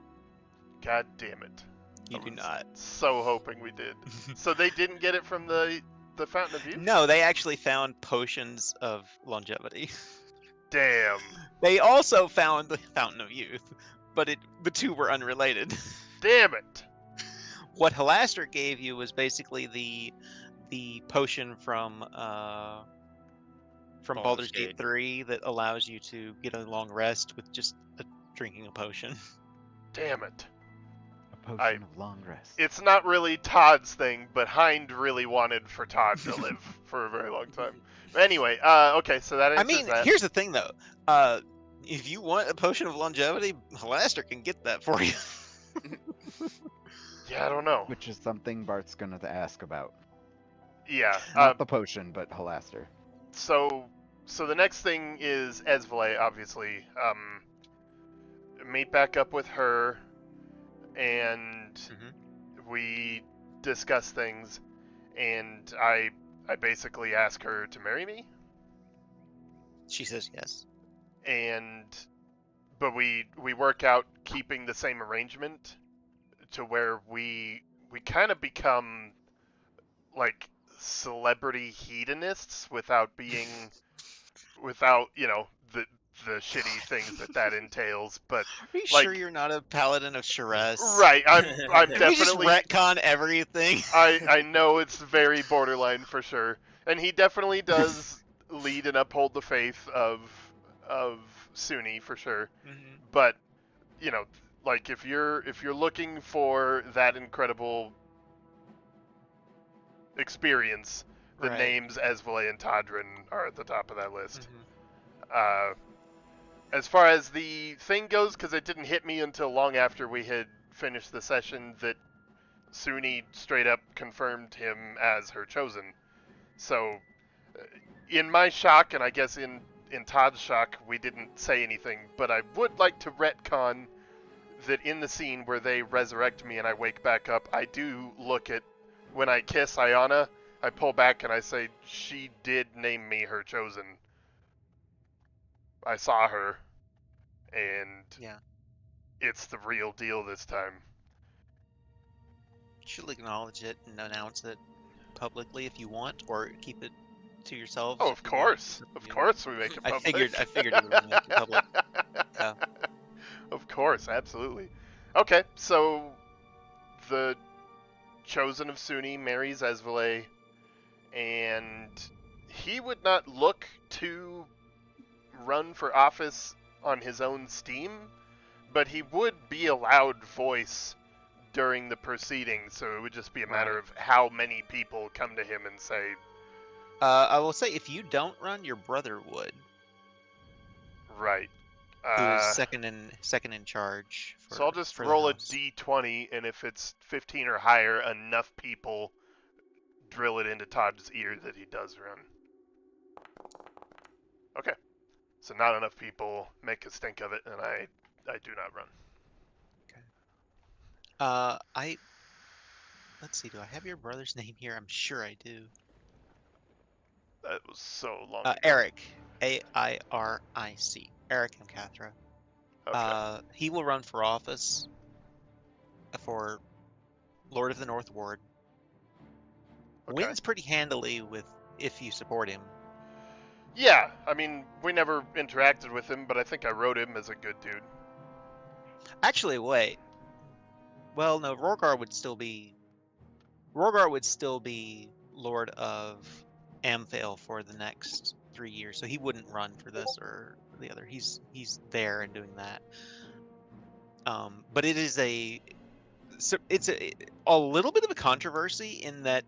God damn it. you I do was not. So hoping we did. So they didn't get it from the Fountain of Youth? No, they actually found potions of longevity. Damn. They also found the Fountain of Youth, but the two were unrelated. Damn it. What Halaster gave you was basically the potion from Baldur's Gate 3 that allows you to get a long rest with just drinking a potion. Damn it. A potion of long rest. It's not really Todd's thing, but Hind really wanted for Todd to live for a very long time. But anyway, okay, so that I answers mean, that. here's the thing though. If you want a potion of longevity, Halaster can get that for you. Yeah, I don't know. Which is something Bart's gonna ask about. Yeah. Not the potion, but Halaster. So the next thing is Esvele, obviously. Meet back up with her, and we discuss things, and I basically ask her to marry me. She says yes. But we work out keeping the same arrangement to where we kind of become like celebrity hedonists without being without the shitty things that entails. But Are you like, sure you're not a paladin of Sharess? right, I'm Can we just definitely retcon everything? I know it's very borderline for sure, and he definitely does lead and uphold the faith of Sunni for sure. But like if you're looking for that incredible experience, the Right. names Esvele and Todrin are at the top of that list. Mhm. As far as the thing goes, because it didn't hit me until long after we had finished the session, that Sunni straight up confirmed him as her chosen. So, in my shock, and I guess in Todd's shock, we didn't say anything, but I would like to retcon that in the scene where they resurrect me and I wake back up, I do look at, when I kiss Ayana, I pull back and I say, she did name me her chosen. I saw her, and Yeah. it's the real deal this time. You should acknowledge it and announce it publicly if you want, or keep it to yourselves. Oh, if of you want. course. It's up to Of you. course we make it I public. figured you would make it public. Yeah. Of course, absolutely. Okay, so the chosen of Sunni marries Esvele, and he would not look to run for office on his own steam, but he would be allowed voice during the proceedings, so it would just be a matter of how many people come to him and say, I will say, if you don't run, your brother would. right. who is Uh, second in charge so I'll just for the roll a house. d20, and if it's 15 or higher, enough people drill it into Todd's ear that he does run. Okay. So not enough people make a stink of it, and I do not run. Let's see. Do I have your brother's name here? I'm sure I do. That was so long ago. Eric, Airic, Eric Mcathra. Okay. He will run for office for Lord of the North Ward. Okay. Wins pretty handily with if you support him. Yeah, I mean, we never interacted with him, but I think I wrote him as a good dude. Actually, wait. Well, no, Rorgar would still be Lord of Amphale for the next 3 years, so he wouldn't run for this or the other. He's there and doing that. But it is it's a little bit of a controversy in that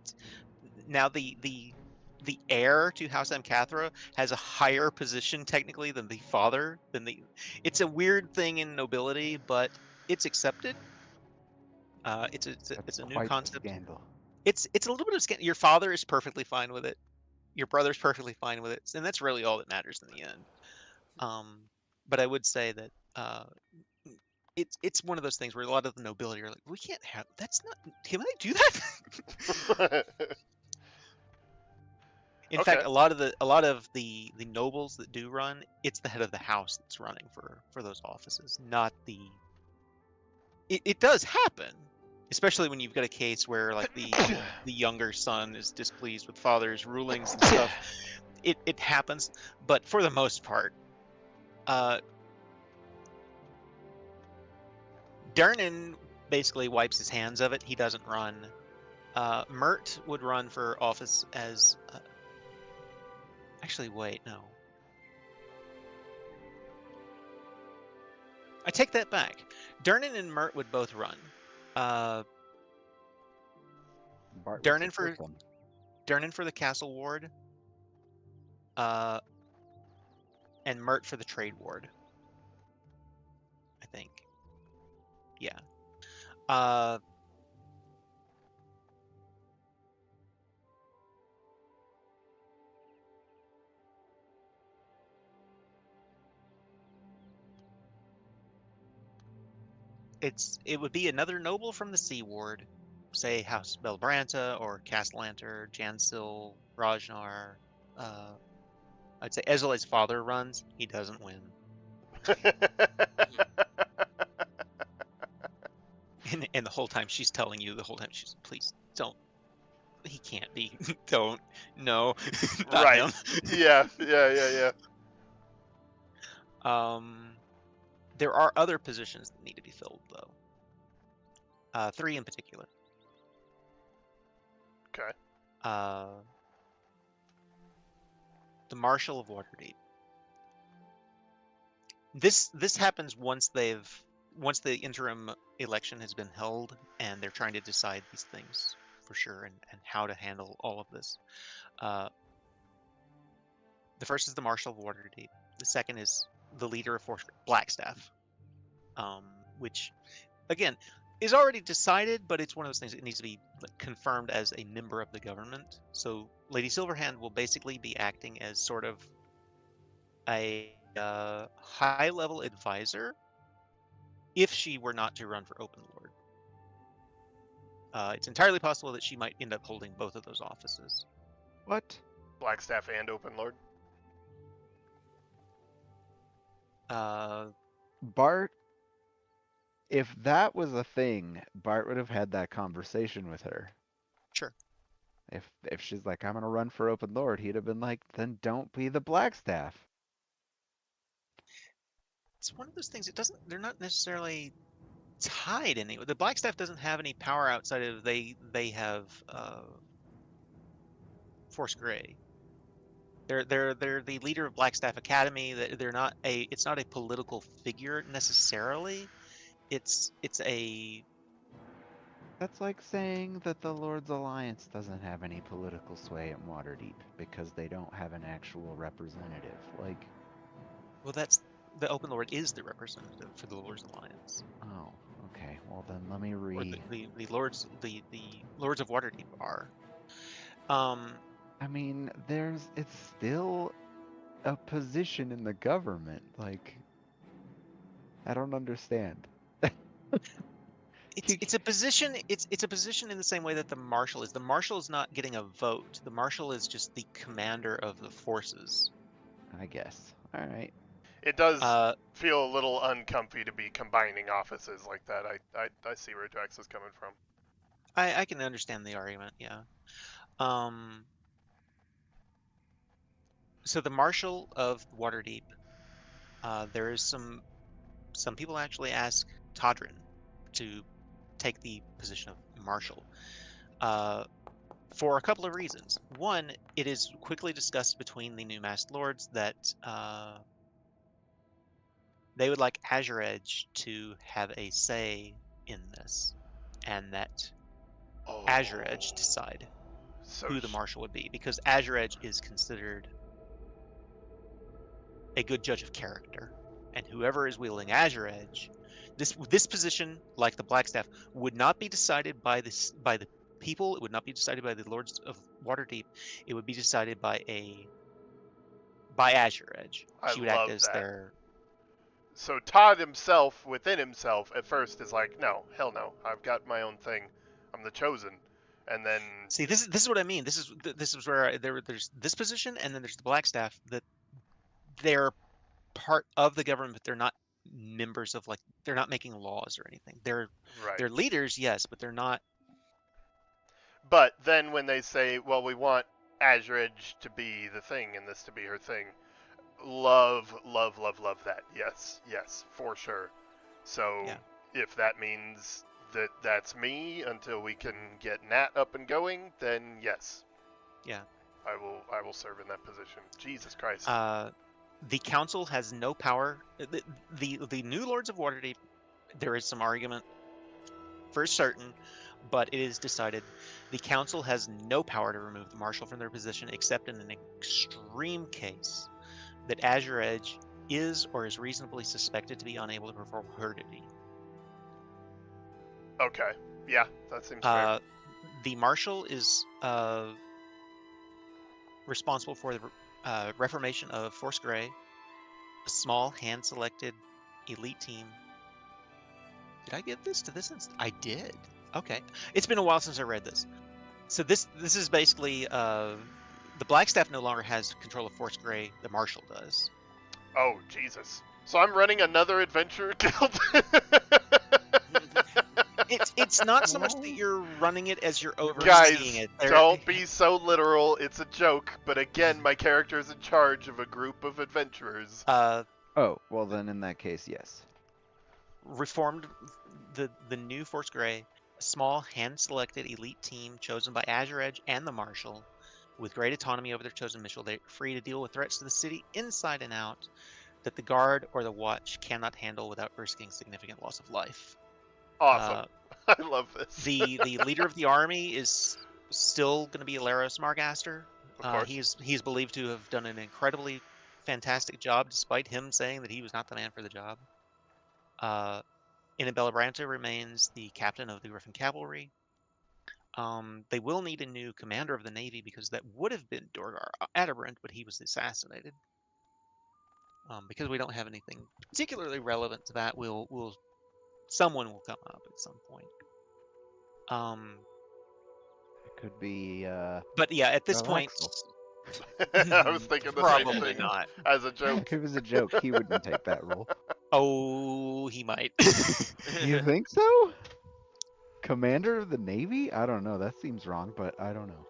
now the heir to House Amcathra has a higher position technically than the father. It's a weird thing in nobility, but it's accepted. That's It's a new quite the concept. scandal. It's a little bit of your father is perfectly fine with it. Your brother's perfectly fine with it, and that's really all that matters in the end. But I would say that it's one of those things where a lot of the nobility are like, we can't have that's not. Can I do that? In Okay. fact, a lot of the nobles that do run, it's the head of the house that's running for those offices, not the. It does happen, especially when you've got a case where like the younger son is displeased with father's rulings and stuff. It happens, but for the most part, Dernan basically wipes his hands of it. He doesn't run. Mert would run for office as. Actually, wait, no. I take that back. Dernan and Mert would both run. Bart would Dernan support for them. Dernan for the castle ward. And Mert for the trade ward. I think. Yeah. It would be another noble from the Sea Ward, say House Belbranta or Castellanter, Jansil, Rajnar. I'd say Ezele's father runs. He doesn't win, and the whole time she's telling you, the whole time she's please don't. He can't be. Don't. No, not Right. him. Yeah. There are other positions that need to be filled though. 3 in particular. Okay. The Marshal of Waterdeep. This happens once the interim election has been held and they're trying to decide these things for sure and how to handle all of this. The first is the Marshal of Waterdeep. The second is the leader of Force Blackstaff, which again is already decided, but it's one of those things that needs to be confirmed as a member of the government. So Lady Silverhand will basically be acting as sort of a high-level advisor if she were not to run for Open Lord. It's entirely possible that she might end up holding both of those offices. What? Blackstaff and Open Lord. Bart, if that was a thing, Bart would have had that conversation with her. Sure. If she's like, I'm gonna run for Open Lord, he'd have been like, then don't be the Blackstaff. It's one of those things. They're not necessarily tied anyway. The Blackstaff doesn't have any power outside of they have Force Grey. They're the leader of Blackstaff Academy. They're not a. It's not a political figure necessarily. It's a. That's like saying that the Lord's Alliance doesn't have any political sway in Waterdeep because they don't have an actual representative. Like, Well, that's the Open Lord is the representative for the Lords Alliance, Oh, okay. Well then, let me or the Lords of Waterdeep are. I mean, it's still a position in the government. Like, I don't understand. It's a position. It's a position in the same way that the Marshal is. The Marshal is not getting a vote. The Marshal is just the commander of the forces. I guess. All right. It does Uh, feel a little uncomfy to be combining offices like that. I see where Drax is coming from. I can understand the argument. Yeah. So the Marshal of Waterdeep. There is some people actually ask Todrin to take the position of Marshal. For a couple of reasons. One, it is quickly discussed between the new Masked Lords that they would like Azure Edge to have a say in this, and that Oh, Azure Edge decide so who the Marshal would be, because Azure Edge is considered a good judge of character, and whoever is wielding Azure Edge, this position, like the Blackstaff, would not be decided by the people. It would not be decided by the Lords of Waterdeep. It would be decided by Azure Edge. I She would act love as that. their. So Todd himself, within himself, at first is like, no, hell no, I've got my own thing. I'm the chosen. And then See, this is what I mean. This is where there's this position, and then there's the Blackstaff, that they're part of the government, but they're not members of, like, they're not making laws or anything. They're right. leaders, yes, but they're not. But then when they say, well, we want Azure Edge to be the thing and this to be her thing, love that. Yes, for sure. So Yeah. if that means that that's me until we can get Nat up and going, then yes. Yeah. I will serve in that position. Jesus Christ. The council has no power. The new Lords of Waterdeep, there is some argument for certain, but it is decided the council has no power to remove the Marshal from their position except in an extreme case that Azure Edge is or is reasonably suspected to be unable to perform her duty. Okay. Yeah, that seems fair. The Marshal is responsible for the reformation of Force Grey, a small hand-selected elite team. Did I give this to this? I did. Okay. It's been a while since I read this. So this is basically the Blackstaff no longer has control of Force Grey. The Marshal does. Oh, Jesus. So I'm running another adventure guild? It's not so much that you're running it as you're overseeing Guys, it. don't be so literal. It's a joke. But again, my character is in charge of a group of adventurers. Oh, well then in that case, yes. Reformed the new Force Grey, a small hand-selected elite team chosen by Azure Edge and the Marshal, with great autonomy over their chosen mission. They're free to deal with threats to the city inside and out that the Guard or the Watch cannot handle without risking significant loss of life. Awesome. I love this. The leader of the army is still going to be Alaros Margaster. He's believed to have done an incredibly fantastic job, despite him saying that he was not the man for the job. Annabella Branta remains the captain of the Griffin Cavalry. They will need a new commander of the Navy, because that would have been Dorgar Adderbrant, but he was assassinated. Because we don't have anything particularly relevant to that, someone will come up at some point. It could be. But yeah, at this point, I was thinking the same probably thing not. as a joke. If it was a joke, he wouldn't take that role. Oh, he might. You think so? Commander of the Navy? I don't know. That seems wrong, but I don't know.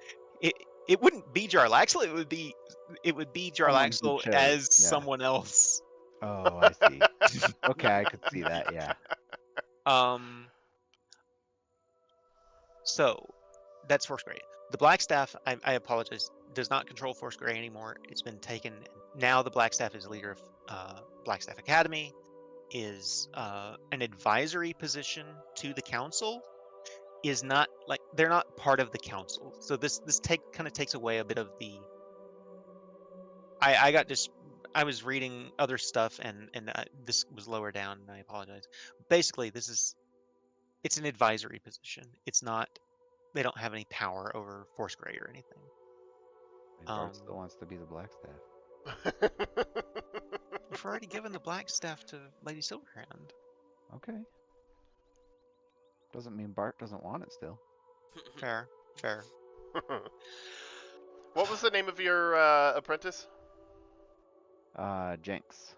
It wouldn't be Jarlaxle. It would be Jarlaxle chose, as yeah. someone else. Oh, I see. Okay, I could see that. Yeah. So that's Force Grey. The Blackstaff, I apologize, does not control Force Grey anymore. It's been taken. Now the Blackstaff is leader of Blackstaff Academy, is an advisory position to the council. Is not like they're not part of the council. So this kind of takes away a bit of the. I got I was reading other stuff, and this was lower down, and I apologize. Basically, it's an advisory position. It's not. They don't have any power over Force Gray or anything. And Bart still wants to be the Blackstaff. We've already given the black staff to Lady Silverhand. Okay. Doesn't mean Bart doesn't want it still. Fair. What was the name of your apprentice? Jenks.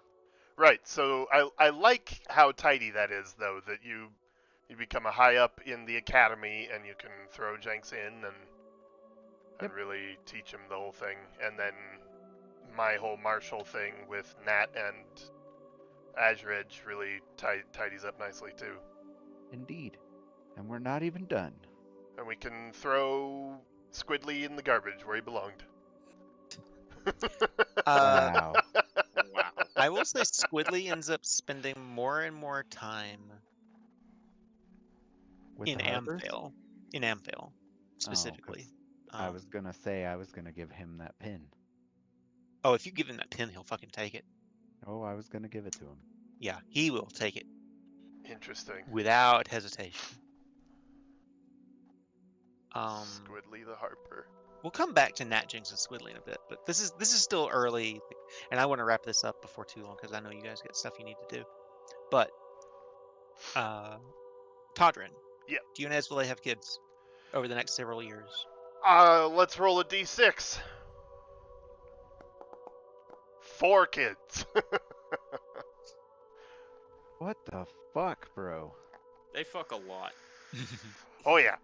Right. So I like how tidy that is, though. That you become a high up in the academy, and you can throw Jenks in and really teach him the whole thing. And then my whole martial thing with Nat and Azridge really tidies up nicely too. Indeed. And we're not even done. And we can throw Squidly in the garbage where he belonged. Wow. Wow. I will say Squidly ends up spending more and more time With in the Harpers? Amphale. In Amphale, specifically. I was gonna say I was gonna give him that pin. Oh, if you give him that pin, he'll fucking take it. Oh, I was gonna give it to him. Yeah, he will take it Interesting. without hesitation. Squidly the Harper. We'll come back to Nat Jinx and Squidly in a bit, but this is still early, and I want to wrap this up before too long because I know you guys got stuff you need to do. But Todrin, Yeah. do you and Esvele have kids over the next several years? Let's roll a d6. 4 kids. What the fuck, bro? They fuck a lot. Oh yeah.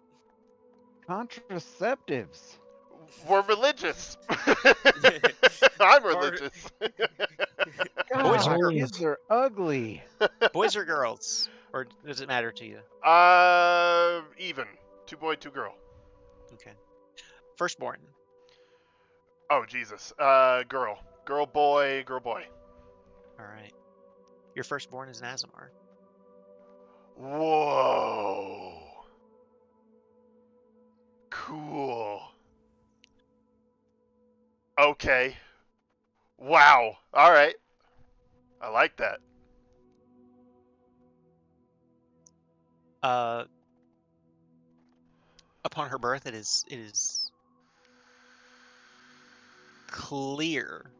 Contraceptives. We're religious. I'm religious. Boys God, are kids are ugly. Boys or girls, or does it matter to you? Even. 2 boy, 2 girl. Okay. Firstborn. Oh Jesus. Girl. Girl, boy, girl, boy. All right. Your firstborn is Nazimar. Whoa. Cool. Okay. Wow. All right. I like that. Upon her birth, it is clear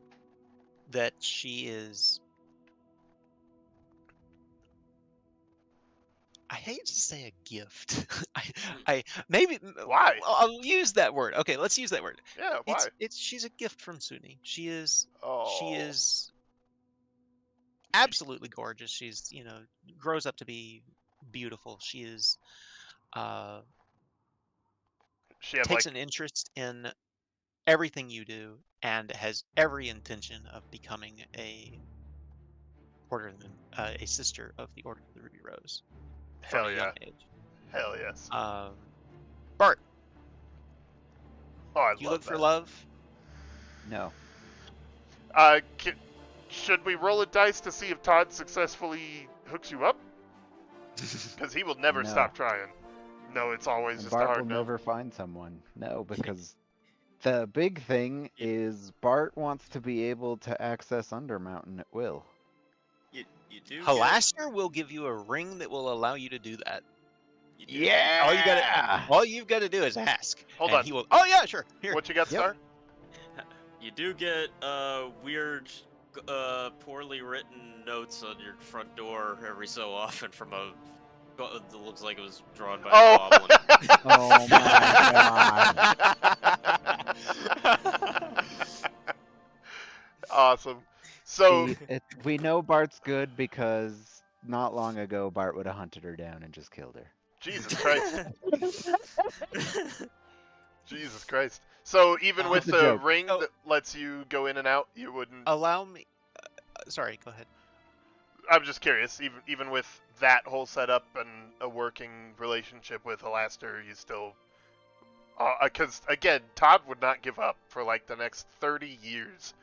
that she is. I hate to say a gift. I maybe Why? I'll use that word. Okay, let's use that word. Yeah, why? She's a gift from Suni. She is Oh. absolutely gorgeous. She's grows up to be beautiful. She is She have takes like an interest in everything you do and has every intention of becoming a sister of the Order of the Ruby Rose from hell a yeah. young age. Hell yes. Bart, Oh, I you love look that. for love. No. Should we roll a dice to see if Todd successfully hooks you up? Because he will never No. stop trying. No, it's always And just a Bart will hard no. never find someone. No, because the big thing is Bart wants to be able to access Undermountain at will. You do. Halaster will give you a ring that will allow you to do that. You do Yeah! All you've got to do is ask. Hold and on. He will. Oh yeah, sure. Here. What you got, Yep. Star? You do get weird, poorly written notes on your front door every so often from a. That looks like it was drawn by a goblin. Oh my god. Awesome. So See, we know Bart's good because not long ago Bart would have hunted her down and just killed her. Jesus Christ. Jesus Christ. So even with It's a the joke. ring Oh. that lets you go in and out, you wouldn't. Allow me. Sorry. Go ahead. I'm just curious. Even with that whole setup and a working relationship with Alastair, you still. Because again, Todd would not give up for like the next 30 years.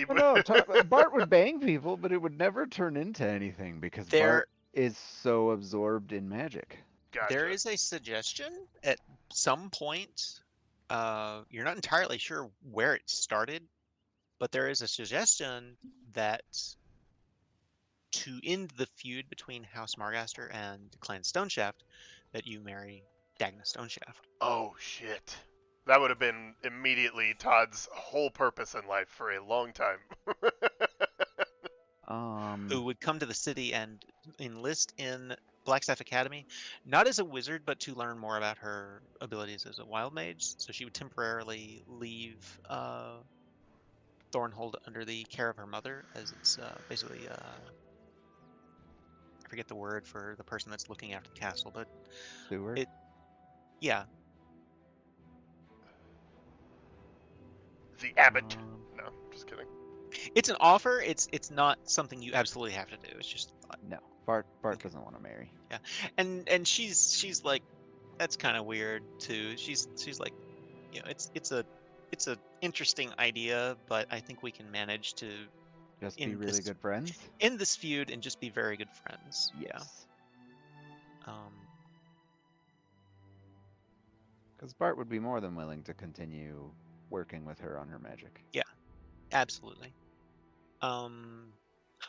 Oh, no, Bart would bang people, but it would never turn into anything because Bart is so absorbed in magic. Gotcha. There is a suggestion at some point. You're not entirely sure where it started, But there is a suggestion that to end the feud between House Margaster and Clan Stoneshaft, that you marry Dagna Stoneshaft, Oh shit. That would have been immediately Todd's whole purpose in life for a long time. who would come to the city and enlist in Blackstaff Academy, not as a wizard, but to learn more about her abilities as a wild mage. So she would temporarily leave Thornhold under the care of her mother, as it's basically I forget the word for the person that's looking after the castle, but Steward. it, yeah, The abbot. Um, No, just kidding. it's an offer. It's not something you absolutely have to do. It's just no, Bart Okay. doesn't want to marry. and she's like, that's kind of weird too. She's like, it's a interesting idea, but I think we can manage to Just be end really this good friends. end this feud and just be very good friends. Yes. Yeah. Because Bart would be more than willing to continue working with her on her magic. Absolutely.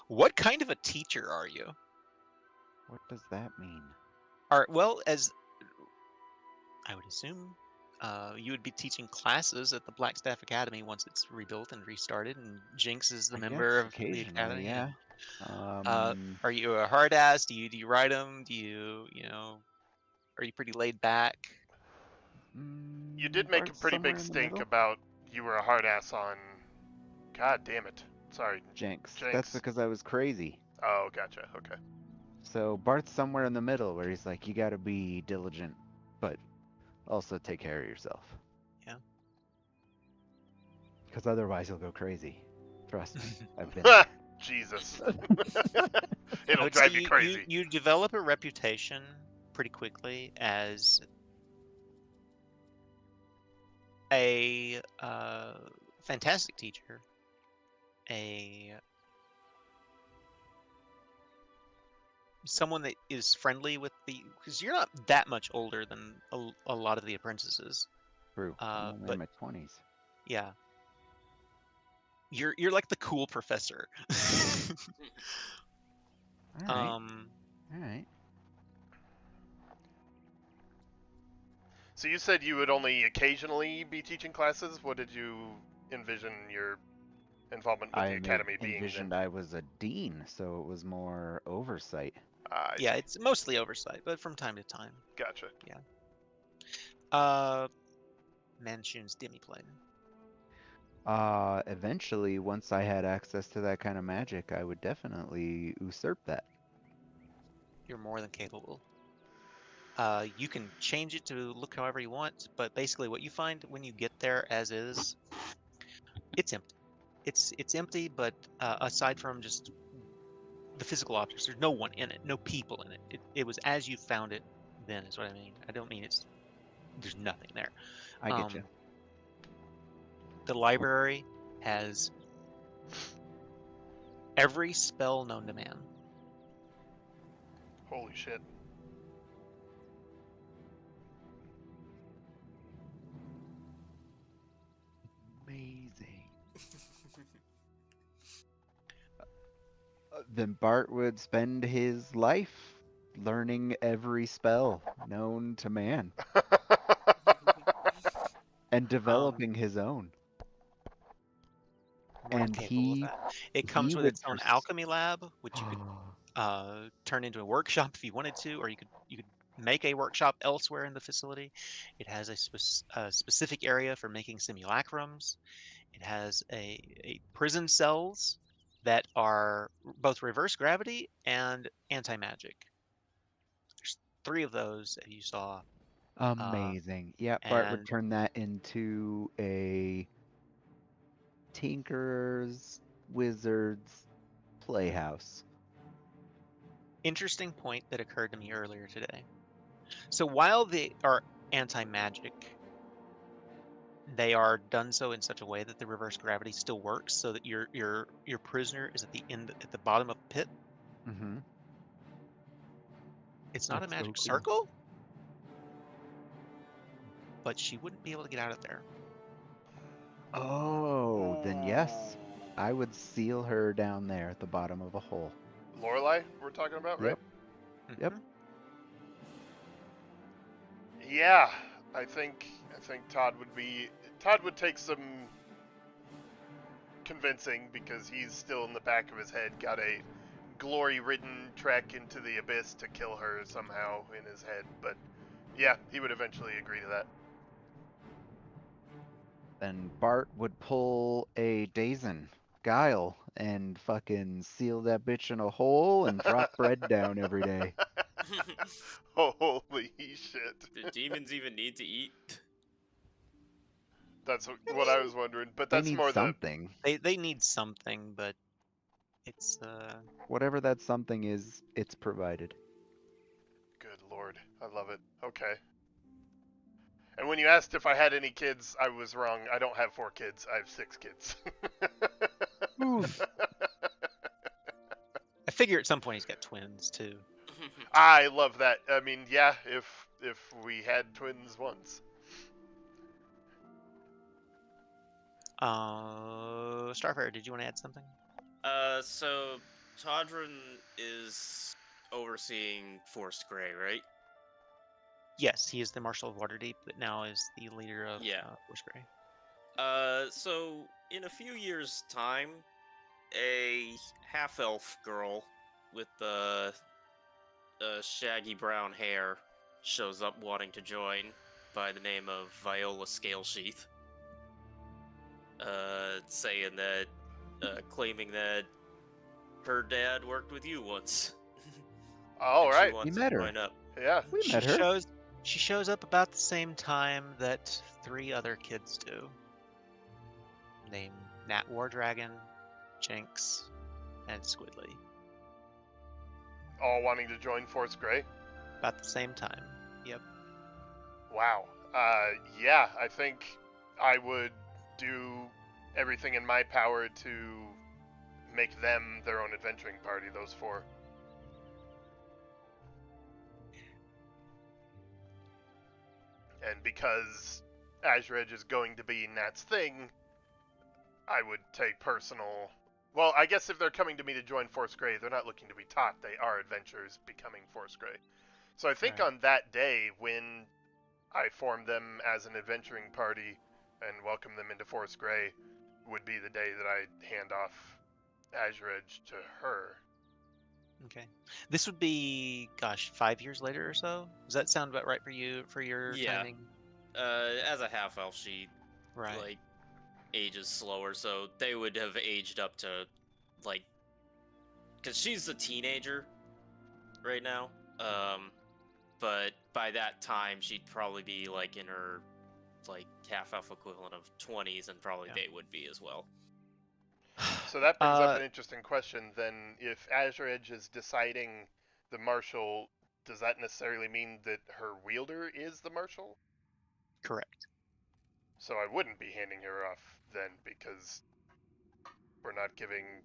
What kind of a teacher are you? What does that mean? Well, as I would assume, you would be teaching classes at the Blackstaff Academy once it's rebuilt and restarted, and Jinx is the I member guess of the occasionally, academy. yeah. Are you a hard ass? Do you write them? Do you are you pretty laid back? You did make a Bart's pretty somewhere big in the stink middle. about you were a hard ass on. God damn it. Sorry. Jinx. Jinx. That's because I was crazy. Oh, gotcha. Okay. So Bart's somewhere in the middle where he's like, you gotta be diligent, but also take care of yourself. Yeah. Because otherwise you'll go crazy. Trust me, I've been there. Jesus. I It'll would drive say you crazy. You develop a reputation pretty quickly as a fantastic teacher, someone that is friendly with because you're not that much older than a lot of the apprentices. True. I'm only But in my 20s. yeah, you're like the cool professor. Alright. Alright. So you said you would only occasionally be teaching classes? What did you envision your involvement with the academy being envisioned then? I was a dean, so it was more oversight. I Yeah, see. it's mostly oversight, but from time to time. Gotcha. Manshoon's demiplane. Eventually, once I had access to that kind of magic, I would definitely usurp that. You're more than capable. You can change it to look however you want, but basically what you find when you get there as is, it's empty. It's empty, but aside from just the physical objects, there's no one in it, no people in it. It was as you found it then, is what I mean. I don't mean there's nothing there. I get you. The library has every spell known to man. Holy shit. Amazing. Then Bart would spend his life learning every spell known to man and developing his own. More than And capable of he that. It comes with would its own alchemy lab, which you could Oh, turn into a workshop if you wanted to, or you could make a workshop elsewhere in the facility. It has a specific area for making simulacrums. It has a prison cells that are both reverse gravity and anti-magic. There's 3 of those that you saw. amazing. Yeah, Bart would And turn that into a Tinkerer's Wizard's Playhouse. interesting point that occurred to me earlier today. So while they are anti-magic, they are done so in such a way that the reverse gravity still works, so that your prisoner is at the bottom of the pit. Mm-hmm. It's not a That's so magic cool. circle, but she wouldn't be able to get out of there. Oh, Oh, then yes, I would seal her down there at the bottom of a hole. Lorelei, we're talking about, right? Yep. Yep. Mhm. Yeah, I think Todd would take some convincing because he's still in the back of his head got a glory-ridden trek into the abyss to kill her somehow in his head, but yeah, he would eventually agree to that. Then Bart would pull a Dazen, Guile, and fucking seal that bitch in a hole and drop bread down every day. Holy shit. Do demons even need to eat? That's I what I mean, was wondering, but They that's need more something. they need something, but it's Whatever that something is, it's provided. Good lord, I love it. Okay. And when you asked if I had any kids, I was wrong. I don't have 4 kids. I have 6 kids. Oof. I figure at some point he's got twins too. I love that. I mean, yeah, if we had twins once. Starfire, did you want to add something? So Todrin is overseeing Forest Grey, right? Yes, he is the Marshal of Waterdeep, but now is the leader of Yeah. Force Grey. So in a few years' time, a half-elf girl with shaggy brown hair shows up wanting to join by the name of Viola Scalesheath. Saying that, claiming that her dad worked with you once. All and right. She wants You met to her. join up. Yeah. We met her. She shows up about the same time that 3 other kids do. Named Nat Wardragon, Jinx, and Squidly. All wanting to join Force Grey. About the same time. Yep. Wow. Yeah, I think I would do everything in my power to make them their own adventuring party, those 4. And because Azure Edge is going to be Nat's thing, I would take personal... Well, I guess if they're coming to me to join Force Grey, they're not looking to be taught. They are adventurers becoming Force Grey. So I think Right. on that day, when I form them as an adventuring party and welcome them into Force Grey, would be the day that I hand off Azure Edge to her. Okay. This would be, gosh, 5 years later or so? Does that sound about right for you, for your Yeah. timing? As a half-elf, she Right. like ages slower, so they would have aged up to like, because she's a teenager right now. But by that time she'd probably be like in her like half-elf equivalent of 20s, and probably Yeah. they would be as well. So that brings up an interesting question. Then, if Azure Edge is deciding the Marshal, does that necessarily mean that her wielder is the Marshal? Correct. So I wouldn't be handing her off then, because we're not giving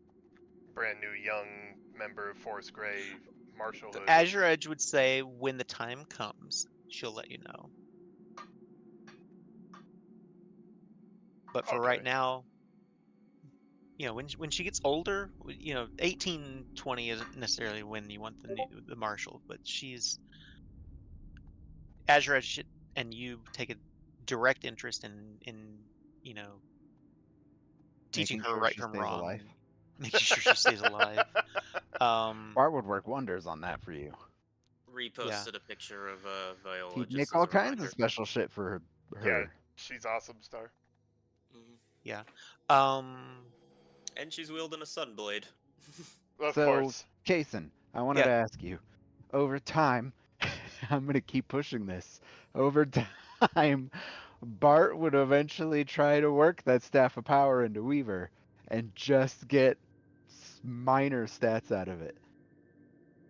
brand new young member of Force Grey So marshalhood. Azure Edge would say when the time comes, she'll let you know. But for right Okay. now, when she gets older, 18, 20 isn't necessarily when you want the Marshal, but she's Azure Edge and you take a direct interest in teaching Making her sure right she from stays wrong alive. and making sure she stays alive. Bart would work wonders on that for you. Reposted a picture of Viola He'd just make as all a kinds reminder. of special shit for Yeah, her. she's awesome, Star. Mhm. Yeah. And she's wielding a sunblade. Of So, course. Kason, I wanted Yeah. to ask you, over time, I'm gonna keep pushing this. Over time, Bart would eventually try to work that Staff of Power into Weaver and just get minor stats out of it.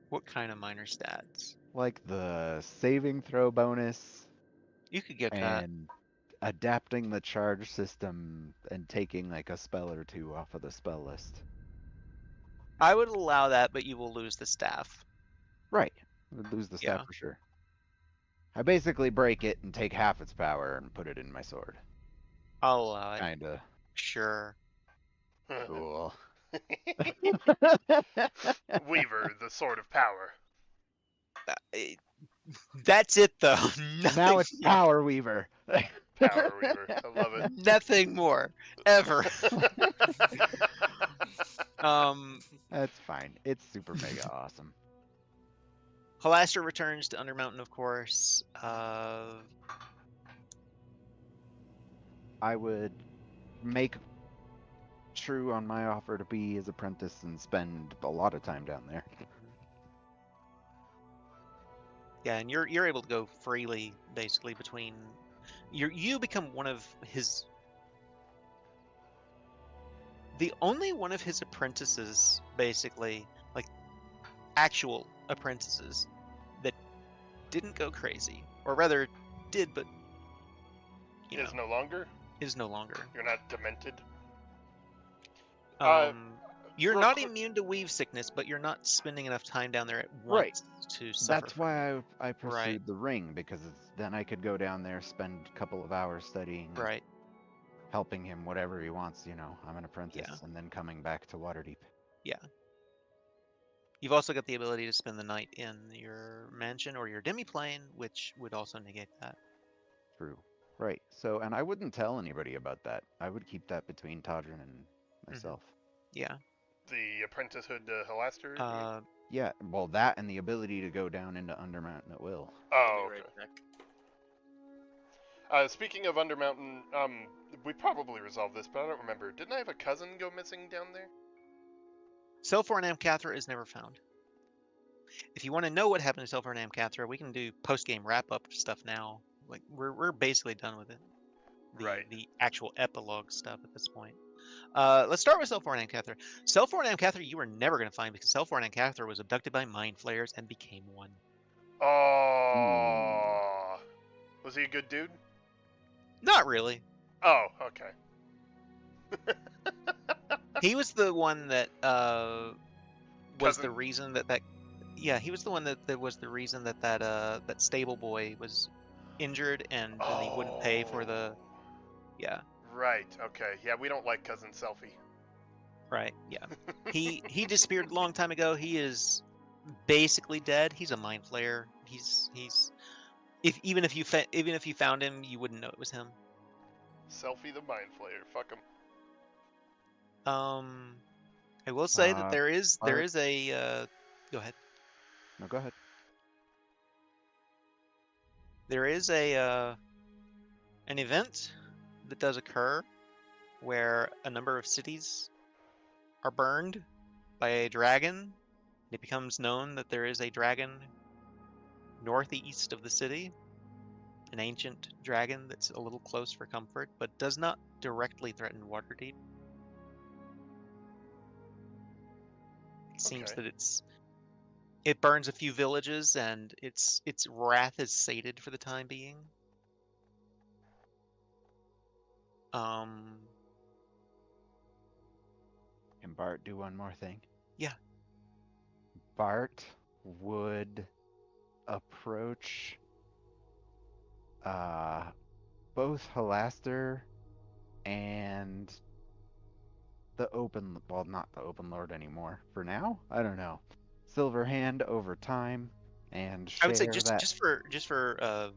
What kind of minor stats? Like the saving throw bonus You could get that. and adapting the charge system and taking like a spell or 2 off of the spell list. I would allow that, but you will lose the staff. Right. Would lose the staff Yeah. for sure. I basically break it and take half its power and put it in my sword. I'll allow it. Kinda. Sure. Cool. Weaver, the sword of power. That's it, though. Nothing Now it's more. Power Weaver. Power Weaver. I love it. Nothing more. Ever. That's fine. It's super mega awesome. Halaster returns to Undermountain, of course. I would make true on my offer to be his apprentice and spend a lot of time down there. Yeah, and you're able to go freely, basically, between... You become one of his... The only one of his apprentices, basically, like, actual apprentices, that didn't go crazy. Or rather, did, but, you Is know, no longer? is no longer. You're not demented? You're real not quick- immune to weave sickness, but you're not spending enough time down there at Right. once to suffer That's from why I pursued Right. the ring, because then I could go down there, spend a couple of hours studying, it. Right. helping him whatever he wants. I'm an apprentice, Yeah. and then coming back to Waterdeep. You've also got the ability to spend the night in your mansion or your demiplane, which would also negate that. True. Right. So, and I wouldn't tell anybody about that. I would keep that between Todrin and myself. Yeah. The apprenticehood to Halaster? Yeah, well, that and the ability to go down into Undermountain at will. Oh, I'll be okay. right back. Speaking of Undermountain, we probably resolved this, but I don't remember. Didn't I have a cousin go missing down there? Selfor and Amcathra is never found. If you want to know what happened to Selfor and Amcathra, we can do post-game wrap-up stuff now. Like we're basically done with it. Right. The actual epilogue stuff at this point. Let's start with Selfor and Amcathra. Selfor and Amcathra you were never going to find because Selfor and Amcathra was abducted by mind flayers and became one. Oh. Was he a good dude? Not really. Oh, okay. He was the one that was Cousin? the reason that yeah, he was the one that was the reason that stable boy was injured and he wouldn't pay for the yeah. Right, okay. Yeah, we don't like Cousin Selfie. Right. Yeah. He disappeared a long time ago. He is basically dead. He's a mind flayer. He's even if you found him, you wouldn't know it was him. Selfie the Mind Flayer. Fuck him. I will say that there is Art? a go ahead. No, go ahead. There is an event that does occur where a number of cities are burned by a dragon. It becomes known that there is a dragon northeast of the city, an ancient dragon that's a little close for comfort, but does not directly threaten Waterdeep. It seems Okay. that it burns a few villages and its wrath is sated for the time being. Can Bart do one more thing? Yeah. Bart would approach both Halaster and the not the Open Lord anymore. For now, I don't know. Silverhand over time, and share I would say that. just for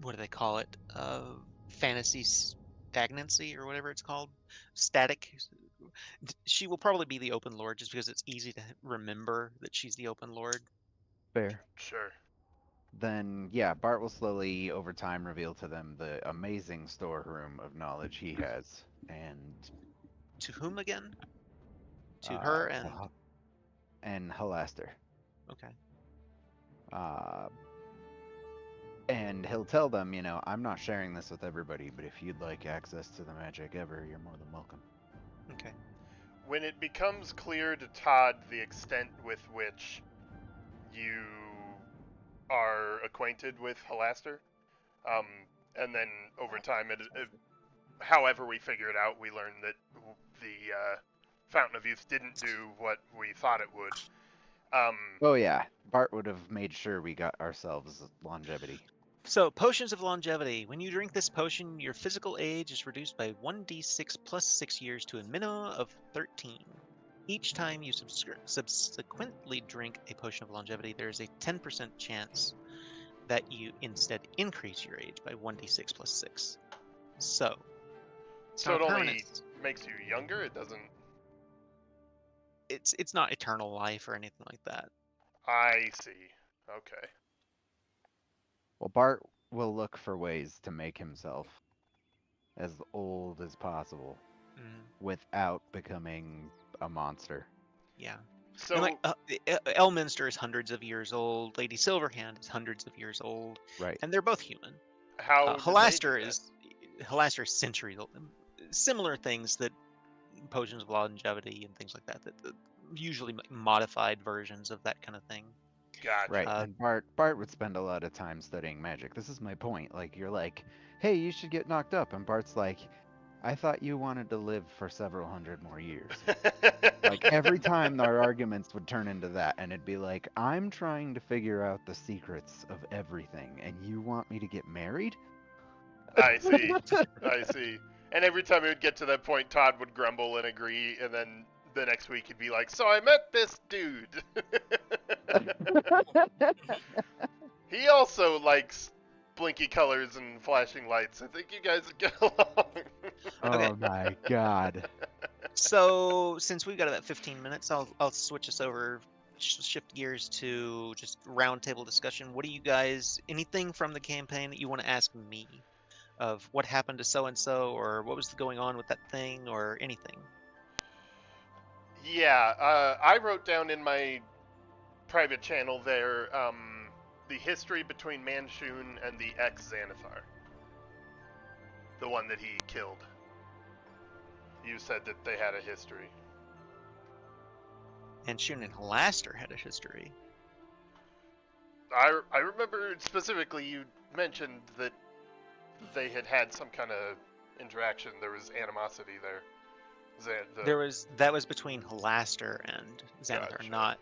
what do they call it? Fantasy stagnancy or whatever it's called. Static. She will probably be the Open Lord just because it's easy to remember that she's the Open Lord. Fair. Sure. Then, yeah, Bart will slowly, over time, reveal to them the amazing storeroom of knowledge he has, and To whom again? To her and and Halaster. okay. And he'll tell them, I'm not sharing this with everybody, but if you'd like access to the magic ever, you're more than welcome. Okay. When it becomes clear to Todd the extent with which you are acquainted with Halaster, and then over time, however we figure it out, we learn that the Fountain of Youth didn't do what we thought it would. Oh yeah, Bart would have made sure we got ourselves longevity. So, potions of longevity. When you drink this potion, your physical age is reduced by 1d6 plus 6 years to a minimum of 13. Each time you subsequently drink a potion of longevity, there is a 10% chance that you instead increase your age by 1d6 plus 6. So, it's So not it a only permanent. makes you younger. It doesn't. It's not eternal life or anything like that. I see. Okay. Well, Bart will look for ways to make himself as old as possible without becoming a monster. Yeah. So And like Elminster is hundreds of years old. Lady Silverhand is hundreds of years old, Right. and they're both human. how did they do Halaster is centuries old. Similar things that potions of longevity and things like that. That usually modified versions of that kind of thing. that? Gotcha. Right. And Bart would spend a lot of time studying magic. This is my point. Like, you're like, hey, you should get knocked up. And Bart's like, I thought you wanted to live for several hundred more years. Like, every time our arguments would turn into that, and it'd be like, I'm trying to figure out the secrets of everything, and you want me to get married? I see. I see. And every time it would get to that point, Todd would grumble and agree, and then the next week he'd be like, "So I met this dude. He also likes blinky colors and flashing lights. I think you guys would get along." Oh my god. So since we've got about 15 minutes, I'll switch us over, shift gears to just roundtable discussion. What do you guys? Anything from the campaign that you want to ask me? Of what happened to so and so, or what was going on with that thing, or anything. Yeah, I wrote down in my private channel there the history between Manchun and the ex-Xanathar. The one that he killed. You said that they had a history. And Shun and Halaster had a history. I remember specifically you mentioned that they had some kind of interaction. There was animosity there. That was between Halaster and Xanathar, Gotcha. not.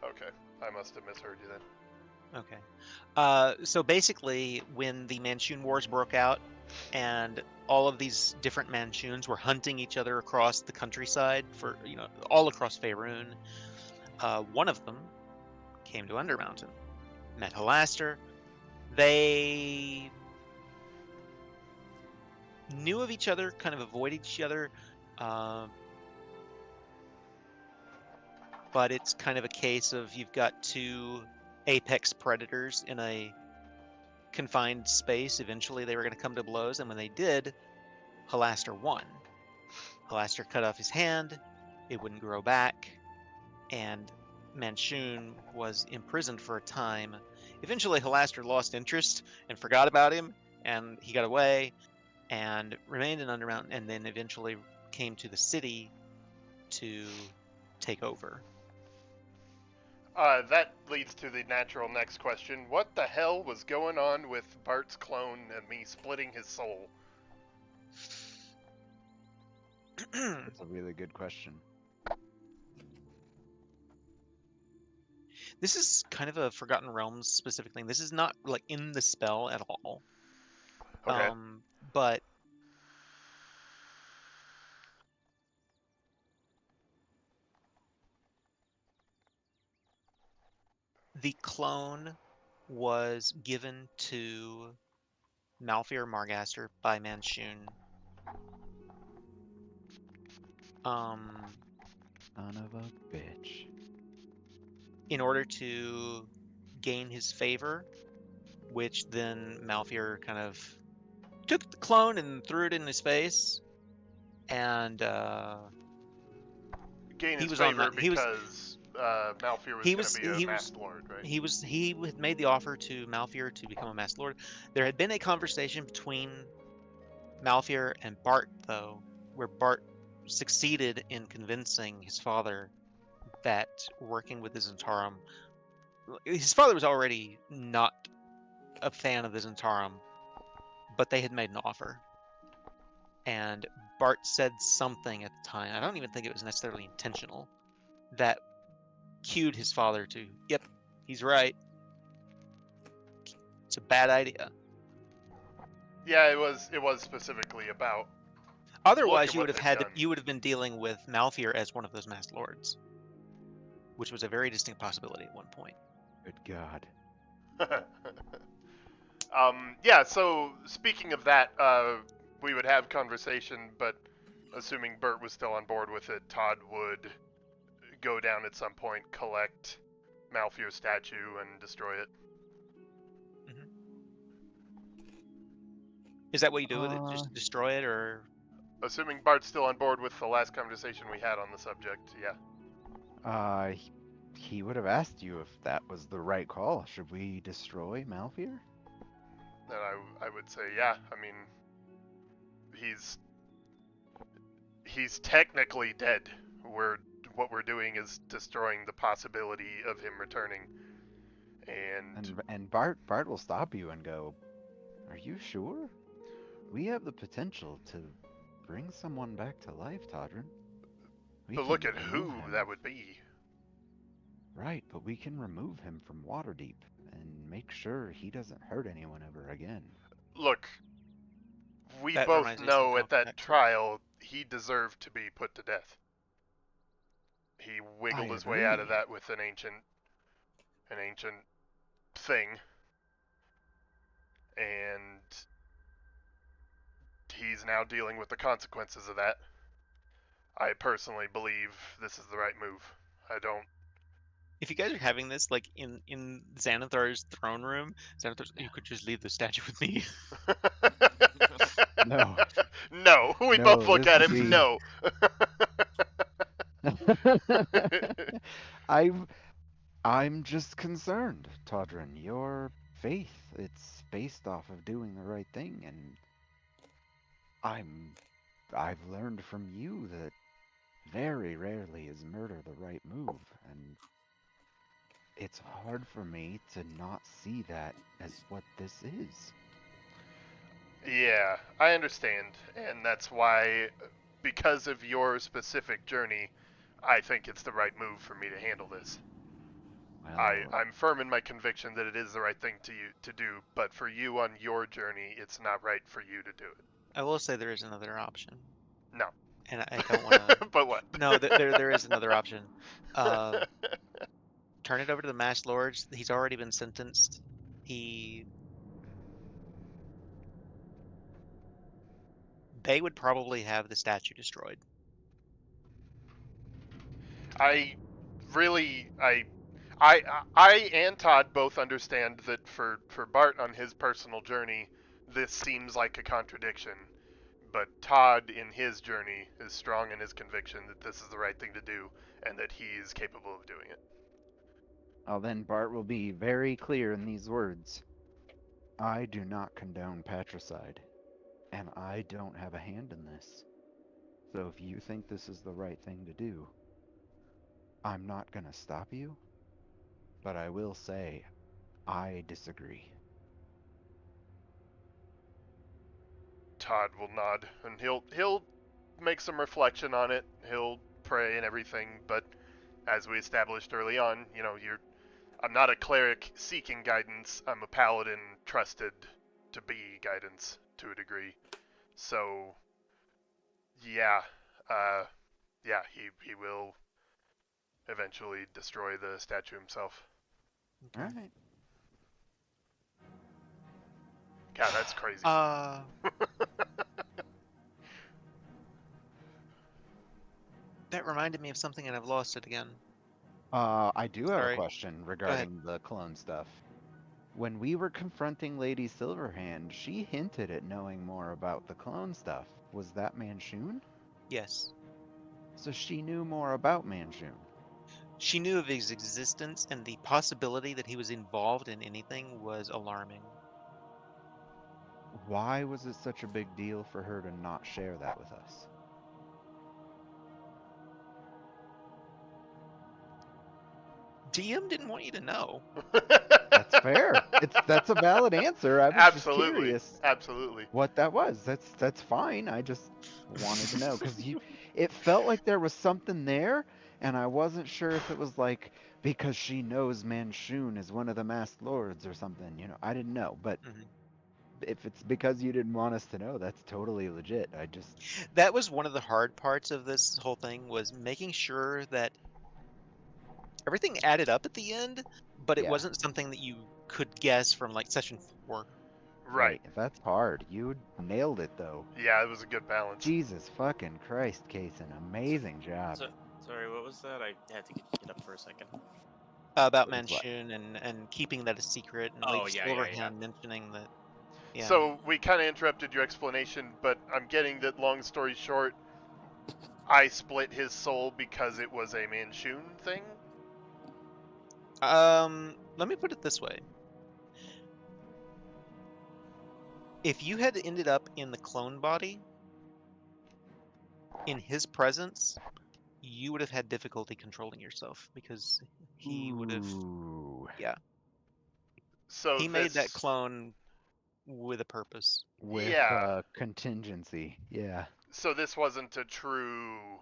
Okay, I must have misheard you then. Okay. So basically, when the Manchun Wars broke out, and all of these different Manchuns were hunting each other across the countryside for all across Faerun, one of them came to Undermountain, met Halaster. They knew of each other, kind of avoided each other, but it's kind of a case of you've got two apex predators in a confined space. Eventually they were going to come to blows, and when they did, Halaster won. Halaster cut off his hand, it wouldn't grow back, and Manchun was imprisoned for a time. Eventually Halaster lost interest and forgot about him, and he got away and remained in Undermountain, and then eventually came to the city to take over. That leads to the natural next question. What the hell was going on with Bart's clone and me splitting his soul? That's a really good question. This is kind of a Forgotten Realms specific thing. This is not like in the spell at all. Okay. But the clone was given to Malfear Margaster by Manchun. Son of a bitch. In order to gain his favor, which then Malfear kind of took the clone and threw it in his face, and Gain his was favor on that. because Malfear was going to be a Masked Lord, right? He had made the offer to Malfear to become a Masked Lord. There had been a conversation between Malfear and Bart, though, where Bart succeeded in convincing his father that working with the Zentarum, his father was already not a fan of the Zentarum, but they had made an offer. And Bart said something at the time, I don't even think it was necessarily intentional, that cued his father to, yep, he's right. It's a bad idea. Yeah, it was specifically about. Otherwise, at you what would have they've had done. you would have been dealing with Malfear as one of those masked lords, which was a very distinct possibility at one point. Good God. Yeah. So speaking of that, we would have conversation, but assuming Bert was still on board with it, Todd would go down at some point, collect Malfear's statue, and destroy it. Is that what you do with it? Just destroy it, or Assuming Bart's still on board with the last conversation we had on the subject, yeah. He would have asked you if that was the right call. Should we destroy Malfear? Then I would say, yeah. I mean, he's technically dead. What we're doing is destroying the possibility of him returning. And Bart will stop you and go, "Are you sure? We have the potential to bring someone back to life, Todrin. But look at who that would be. Right, but we can remove him from Waterdeep and make sure he doesn't hurt anyone ever again." Look, we That both reminds me of know something at I'll come that back to. trial he deserved to be put to death. He wiggled I his way out of agree. that with an ancient thing, and he's now dealing with the consequences of that. I personally believe this is the right move. I don't. If you guys are having this like in Xanathar's throne room, Xanathar's, you could just leave the statue with me. No. No, we No, both look this at would him. be- No. I'm just concerned, Todrin. Your faith, it's based off of doing the right thing, and I've learned from you that very rarely is murder the right move, and it's hard for me to not see that as what this is. Yeah, I understand, and that's why, because of your specific journey, I think it's the right move for me to handle this. Well, I'm firm in my conviction that it is the right thing to do, but for you on your journey, it's not right for you to do it. I will say there is another option. No. And I don't want to. But what? No, there is another option. Turn it over to the Masked Lords. He's already been sentenced. They would probably have the statue destroyed. I and Todd both understand that for Bart on his personal journey, this seems like a contradiction. But Todd, in his journey, is strong in his conviction that this is the right thing to do and that he is capable of doing it. then Bart will be very clear in these words. I do not condone patricide, and I don't have a hand in this. So if you think this is the right thing to do, I'm not going to stop you, but I will say I disagree. Todd will nod, and he'll make some reflection on it. He'll pray and everything, but as we established early on, I'm not a cleric seeking guidance. I'm a paladin trusted to be guidance to a degree. So, yeah, he will eventually destroy the statue himself. All right. God, that's crazy. That reminded me of something, and I've lost it again. I do have a Sorry. question regarding the clone stuff. When we were confronting Lady Silverhand, she hinted at knowing more about the clone stuff. Was that Manchun? Yes. So she knew more about Manchun. She knew of his existence, and the possibility that he was involved in anything was alarming. Why was it such a big deal for her to not share that with us? DM didn't want you to know. That's fair. That's a valid answer. I was just curious Absolutely. what that was. That's fine. I just wanted to know because it felt like there was something there, and I wasn't sure if it was like because she knows Manchun is one of the masked lords or something. I didn't know, but if it's because you didn't want us to know, that's totally legit. I just That was one of the hard parts of this whole thing, was making sure that everything added up at the end, but it yeah, wasn't something that you could guess from like session 4. Right. That's hard. You nailed it though. Yeah, it was a good balance. Jesus fucking Christ, Kason, amazing job. So, sorry, what was that? I had to get up for a second. About What is what? Manchun and keeping that a secret, and Oh, Lady yeah, Silverhand mentioning that. Yeah. So we kind of interrupted your explanation, but I'm getting that, long story short, I split his soul because it was a Manchun thing? Let me put it this way. If you had ended up in the clone body, in his presence, you would have had difficulty controlling yourself, because he would have. Ooh, Yeah. So He made that this- clone with a purpose. with Yeah. contingency. Yeah. So this wasn't a true...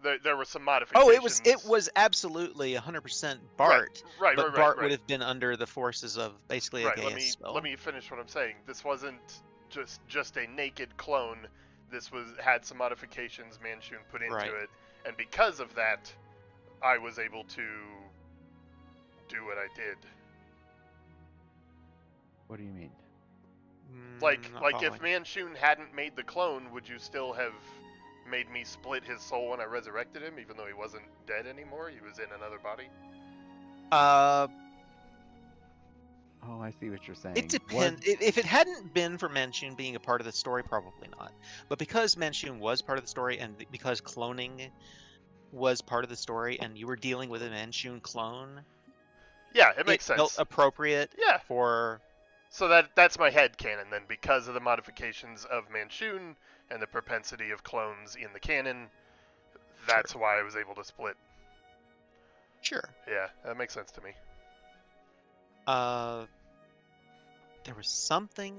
There were some Oh, modifications. it was absolutely 100% Bart, Right, but right, Bart right. would have been under the forces of basically a Right, Gaius spell. let me finish what I'm saying. This wasn't just a naked clone. This had some modifications Manchun put into Right. it, and because of that, I was able to do what I did. What do you mean? Not Like if following. Manchun hadn't made the clone, would you still have made me split his soul when I resurrected him, even though he wasn't dead anymore? He was in another body. Oh, I see what you're saying. It depends. If it hadn't been for Manchun being a part of the story, probably not. But because Manchun was part of the story, and because cloning was part of the story, and you were dealing with a Manchun clone, Yeah, it makes felt sense. appropriate Yeah. for. So that's my headcanon then, because of the modifications of Manchun and the propensity of clones in the canon. That's why I was able to split. Sure. Yeah, that makes sense to me. There was something.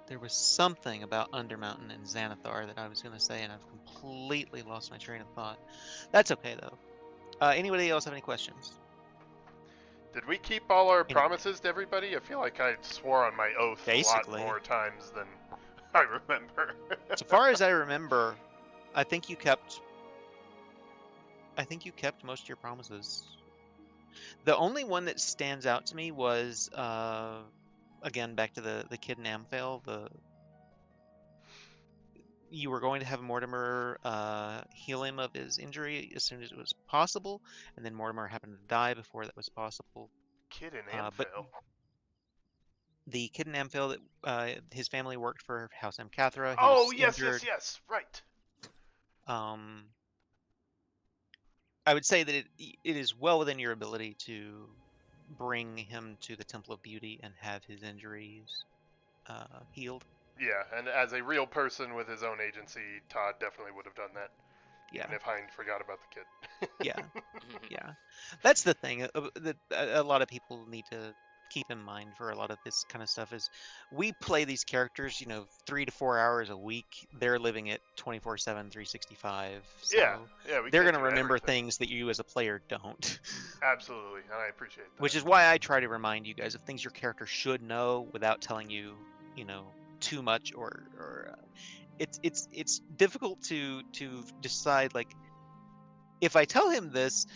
There was something about Undermountain and Xanathar that I was going to say, and I've completely lost my train of thought. That's okay, though. Anybody else have any questions? Did we keep all our Any- promises to everybody? I feel like I swore on my oath Basically. a lot more times than I remember. So far as I remember, I think you kept most of your promises. The only one that stands out to me was, again, back to the kid in Amphail. You were going to have Mortimer heal him of his injury as soon as it was possible, and then Mortimer happened to die before that was possible. Kid in But Amphail. the kid in Amphail, that his family worked for House Amcathra. He Oh, was yes, injured. yes, right. I would say that it is well within your ability to bring him to the Temple of Beauty and have his injuries healed. Yeah, and as a real person with his own agency, Todd definitely would have done that. Yeah. Even if Hind forgot about the kid. Yeah. Yeah. That's the thing that a lot of people need to keep in mind for a lot of this kind of stuff is we play these characters, 3 to 4 hours a week. They're living it 24/7, 365. So yeah, they're we can't going to do remember everything. things that you as a player don't. Absolutely, and I appreciate that. Which is why I try to remind you guys of things your character should know without telling you, too much, or it's difficult to decide, like, if I tell him this,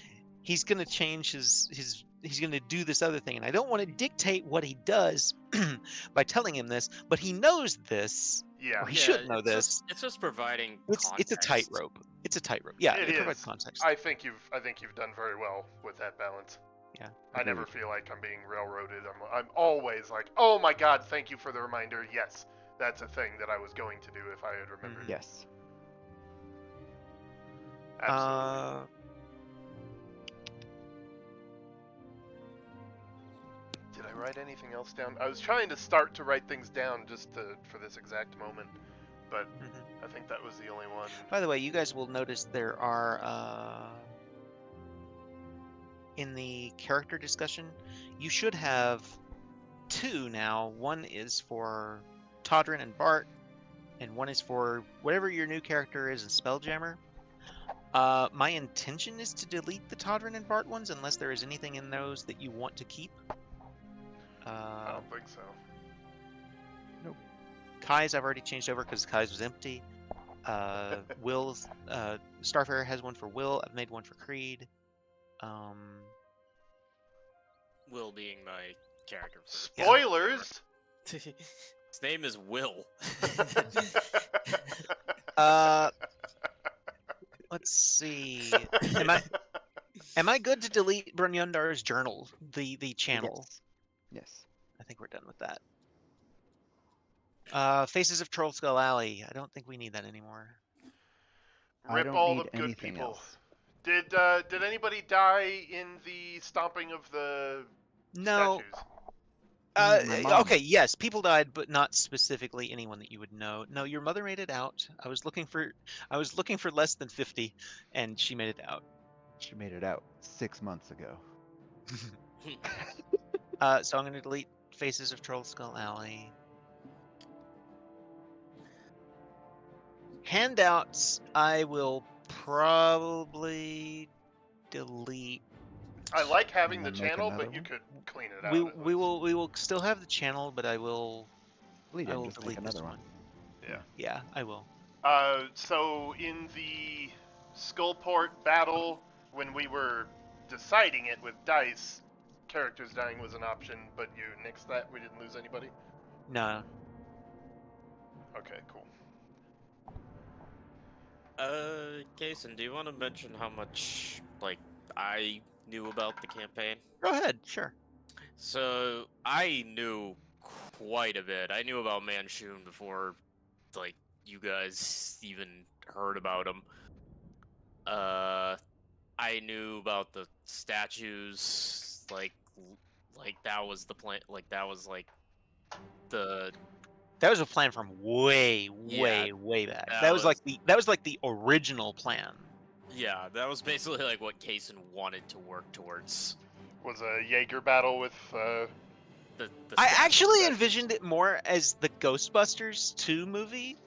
he's going to change he's going to do this other thing, and I don't want to dictate what he does by telling him this, but he knows this, Yeah, or he should know this. It's just providing It's a context. tightrope. It's a tightrope. Yeah, it it provides is. context. I think you've done very well with that balance. Yeah. I never feel like I'm being railroaded. I'm always like, oh my god, thank you for the reminder. Yes, that's a thing that I was going to do if I had remembered. Yes. Absolutely. Did I write anything else down? I was trying to start to write things down just for this exact moment, but I think that was the only one. By the way, you guys will notice there are in the character discussion, you should have 2 now. One is for Todrin and Bart, and one is for whatever your new character is in Spelljammer. My intention is to delete the Todrin and Bart ones unless there is anything in those that you want to keep. I don't think so. Kai's I've already changed over because Kai's was empty. Will's Starfarer has one for Will. I've made one for Creed. Will being my character. Spoilers. His name is Will. Let's see. Am I good to delete Brunyundar's journal, the channel? Yes. I think we're done with that. Faces of Troll Skull Alley. I don't think we need that anymore. I Rip don't all need the good anything people. else. Did anybody die in the stomping of the No. statues? My mom. Okay, yes, people died, but not specifically anyone that you would know. No, your mother made it out. I was looking for less than 50, and she made it out. She made it out 6 months ago. So I'm going to delete Faces of Troll Skull Alley. Handouts, I will probably delete. I like having the And then make channel, another but you one? could clean it out. We at least. will still have the channel, but I will Delete it I and will just make delete this another one. one. Yeah. Yeah, I will. So in the Skullport battle, when we were deciding it with dice, characters dying was an option, but you nixed that. We didn't lose anybody. No. Okay, cool. Kason, do you want to mention how much, like, I knew about the campaign? Go ahead, sure. So, I knew quite a bit. I knew about Manchun before, like, you guys even heard about him. I knew about the statues, like that was the plan, like, that was, like, the... That was a plan from way Yeah, back. that That was like was- the original plan. Yeah, that was basically, like, what Kason wanted to work towards. Was a Jaeger battle with The I statues. actually envisioned it more as the Ghostbusters 2 movie.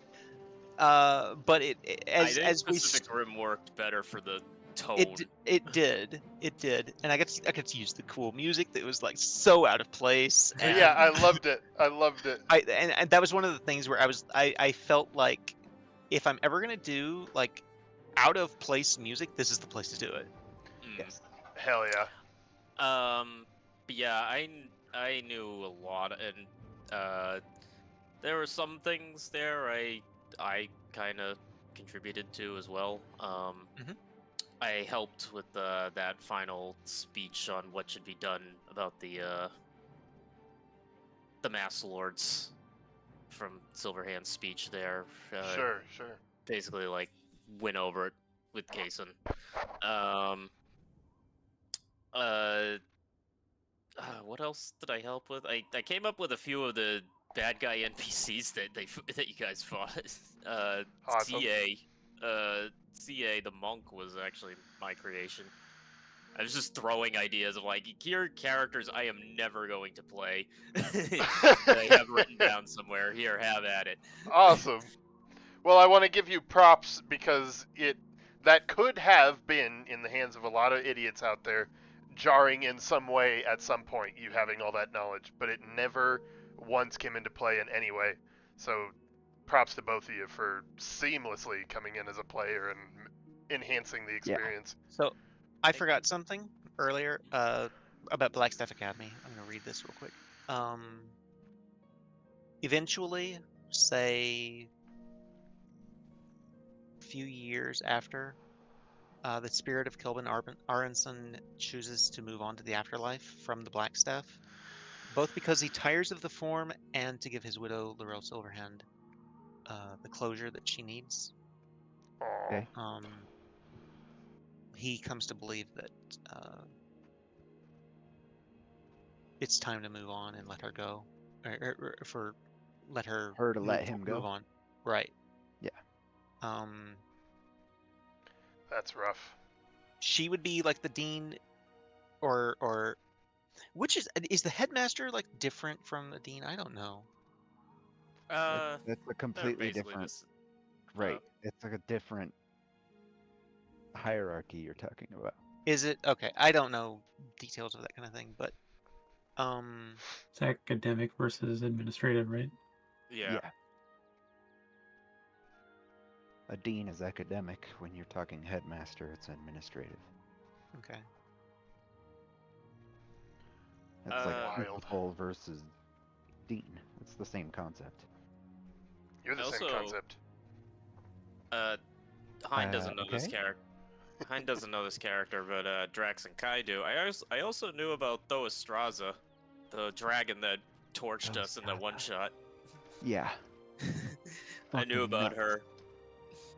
But I think as we Pacific Rim worked better for the tone. it did, and I got to use the cool music that was like so out of place. And yeah, I loved it. and that was one of the things where I felt like if I'm ever gonna do like out of place music, this is the place to do it. Yes. Hell yeah. But yeah, I knew a lot, and there were some things there I kind of contributed to as well. Mhm. I helped with that final speech on what should be done about the Mass Lords from Silverhand's speech there. Sure. Basically, like, went over it with Kason. What else did I help with? I came up with a few of the bad guy NPCs that you guys fought. Awesome. CA the monk was actually my creation. I was just throwing ideas of, like, here characters I am never going to play. that I have written down somewhere. Here, have at it. Awesome. Well, I want to give you props because that could have been in the hands of a lot of idiots out there, jarring in some way at some point, you having all that knowledge, but it never once came into play in any way. So props to both of you for seamlessly coming in as a player and enhancing the experience. So I forgot something earlier about Blackstaff Academy. I'm gonna read this real quick. Eventually, say a few years after, the spirit of Kelvin Aronson chooses to move on to the afterlife from the Blackstaff, both because he tires of the form and to give his widow, Laurel Silverhand, the closure that she needs. Okay. He comes to believe that it's time to move on and let her go, or let her to let him go? move on. Right. Yeah. That's rough. She would be like the dean, or which is the headmaster like different from the dean? I don't know. It's a completely basically different. this- Right. It's like a different. hierarchy you're talking about. Is it okay? I don't know details of that kind of thing, but It's academic versus administrative, right? Yeah. A dean is academic. When you're talking headmaster, it's administrative. okay. It's like Uh, Wild. principal versus dean. It's the same concept. You're the same Also, concept. Hein doesn't know this Okay. character. Hein doesn't know this character, but Drax and Kai do. I also knew about Thoastraza, the dragon that torched us in that one shot. Yeah. I knew Fucking about nuts. her,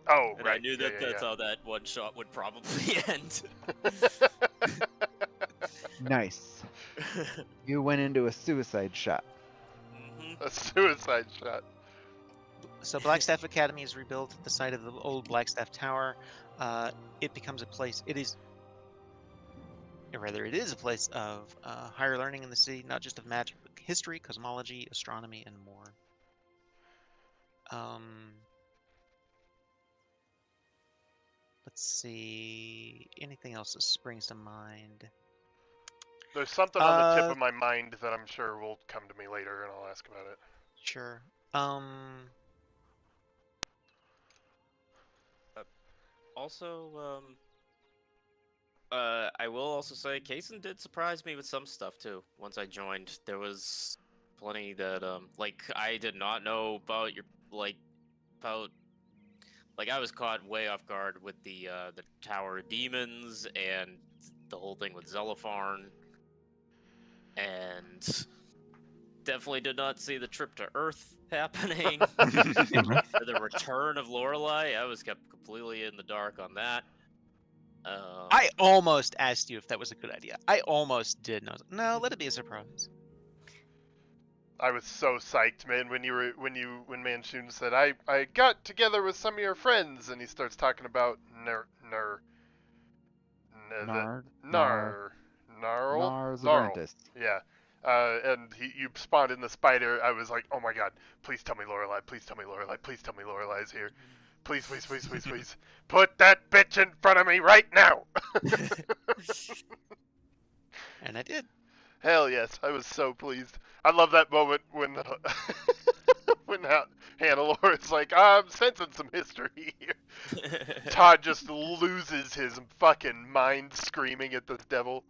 Oh, and right. I knew that that's how that one shot would probably end. Nice. You went into a suicide shot. Mhm. A suicide shot. So Blackstaff Academy is rebuilt at the site of the old Blackstaff Tower. It becomes a place. It is a place of higher learning in the city, not just of magic, but history, cosmology, astronomy, and more. Let's see. Anything else that springs to mind? There's something on the tip of my mind that I'm sure will come to me later, and I'll ask about it. Sure. Also, I will also say, Kaysen did surprise me with some stuff too. Once I joined, there was plenty that like I did not know about I was caught way off guard with the Tower of Demons and the whole thing with Zelopharn, and definitely did not see the trip to Earth happening. The return of Lorelei, I was kept completely in the dark on that. I almost asked you if that was a good idea. I almost did. No, let it be a surprise. I was so psyched, man, when Manchun said I got together with some of your friends, and he starts talking about Gnarl. Yeah. And you spawned in the spider. I was like, oh my god, please tell me Lorelei, please tell me Lorelei, please tell me Lorelei's here. Please, please, please, please, please. Put that bitch in front of me right now! And I did. Hell yes, I was so pleased. I love that moment when when Hannelore is like, I'm sensing some history here. Todd just loses his fucking mind screaming at this devil.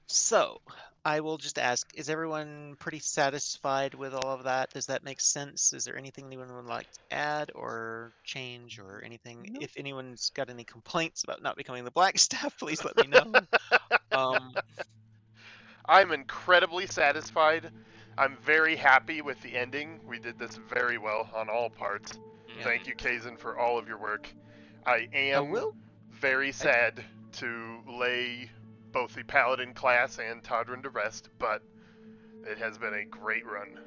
So, I will just ask, is everyone pretty satisfied with all of that? Does that make sense? Is there anything anyone would like to add or change or anything? Nope. If anyone's got any complaints about not becoming the Blackstaff, please let me know. I'm incredibly satisfied. I'm very happy with the ending. We did this very well on all parts. Yeah. Thank you, Kazin, for all of your work. I am very sad to lay both the Paladin class and Todrin to rest, but it has been a great run.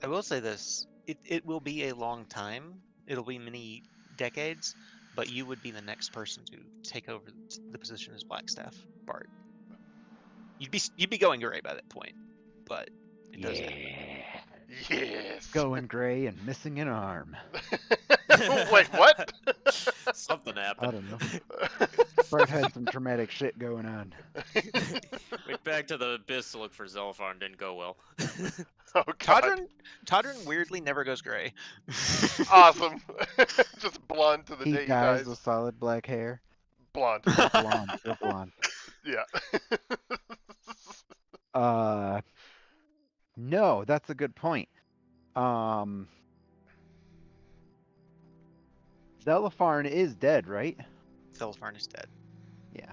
I will say this. It will be a long time. It'll be many decades, but you would be the next person to take over the position as Blackstaff, Bart. You'd be going gray by that point, but it does happen. Yes. Going gray and missing an arm. Wait, what? Something happened. I don't know. Bart had some traumatic shit going on. Went back to the abyss to look for Zelopharn, didn't go well. Oh god. Todrin weirdly never goes gray. Awesome. Just blonde to the day He he dies dies. with solid black hair. Blonde. Blonde, pure blonde. Yeah. No, that's a good point. Zelopharn is dead, right? Zelopharn is dead. Yeah.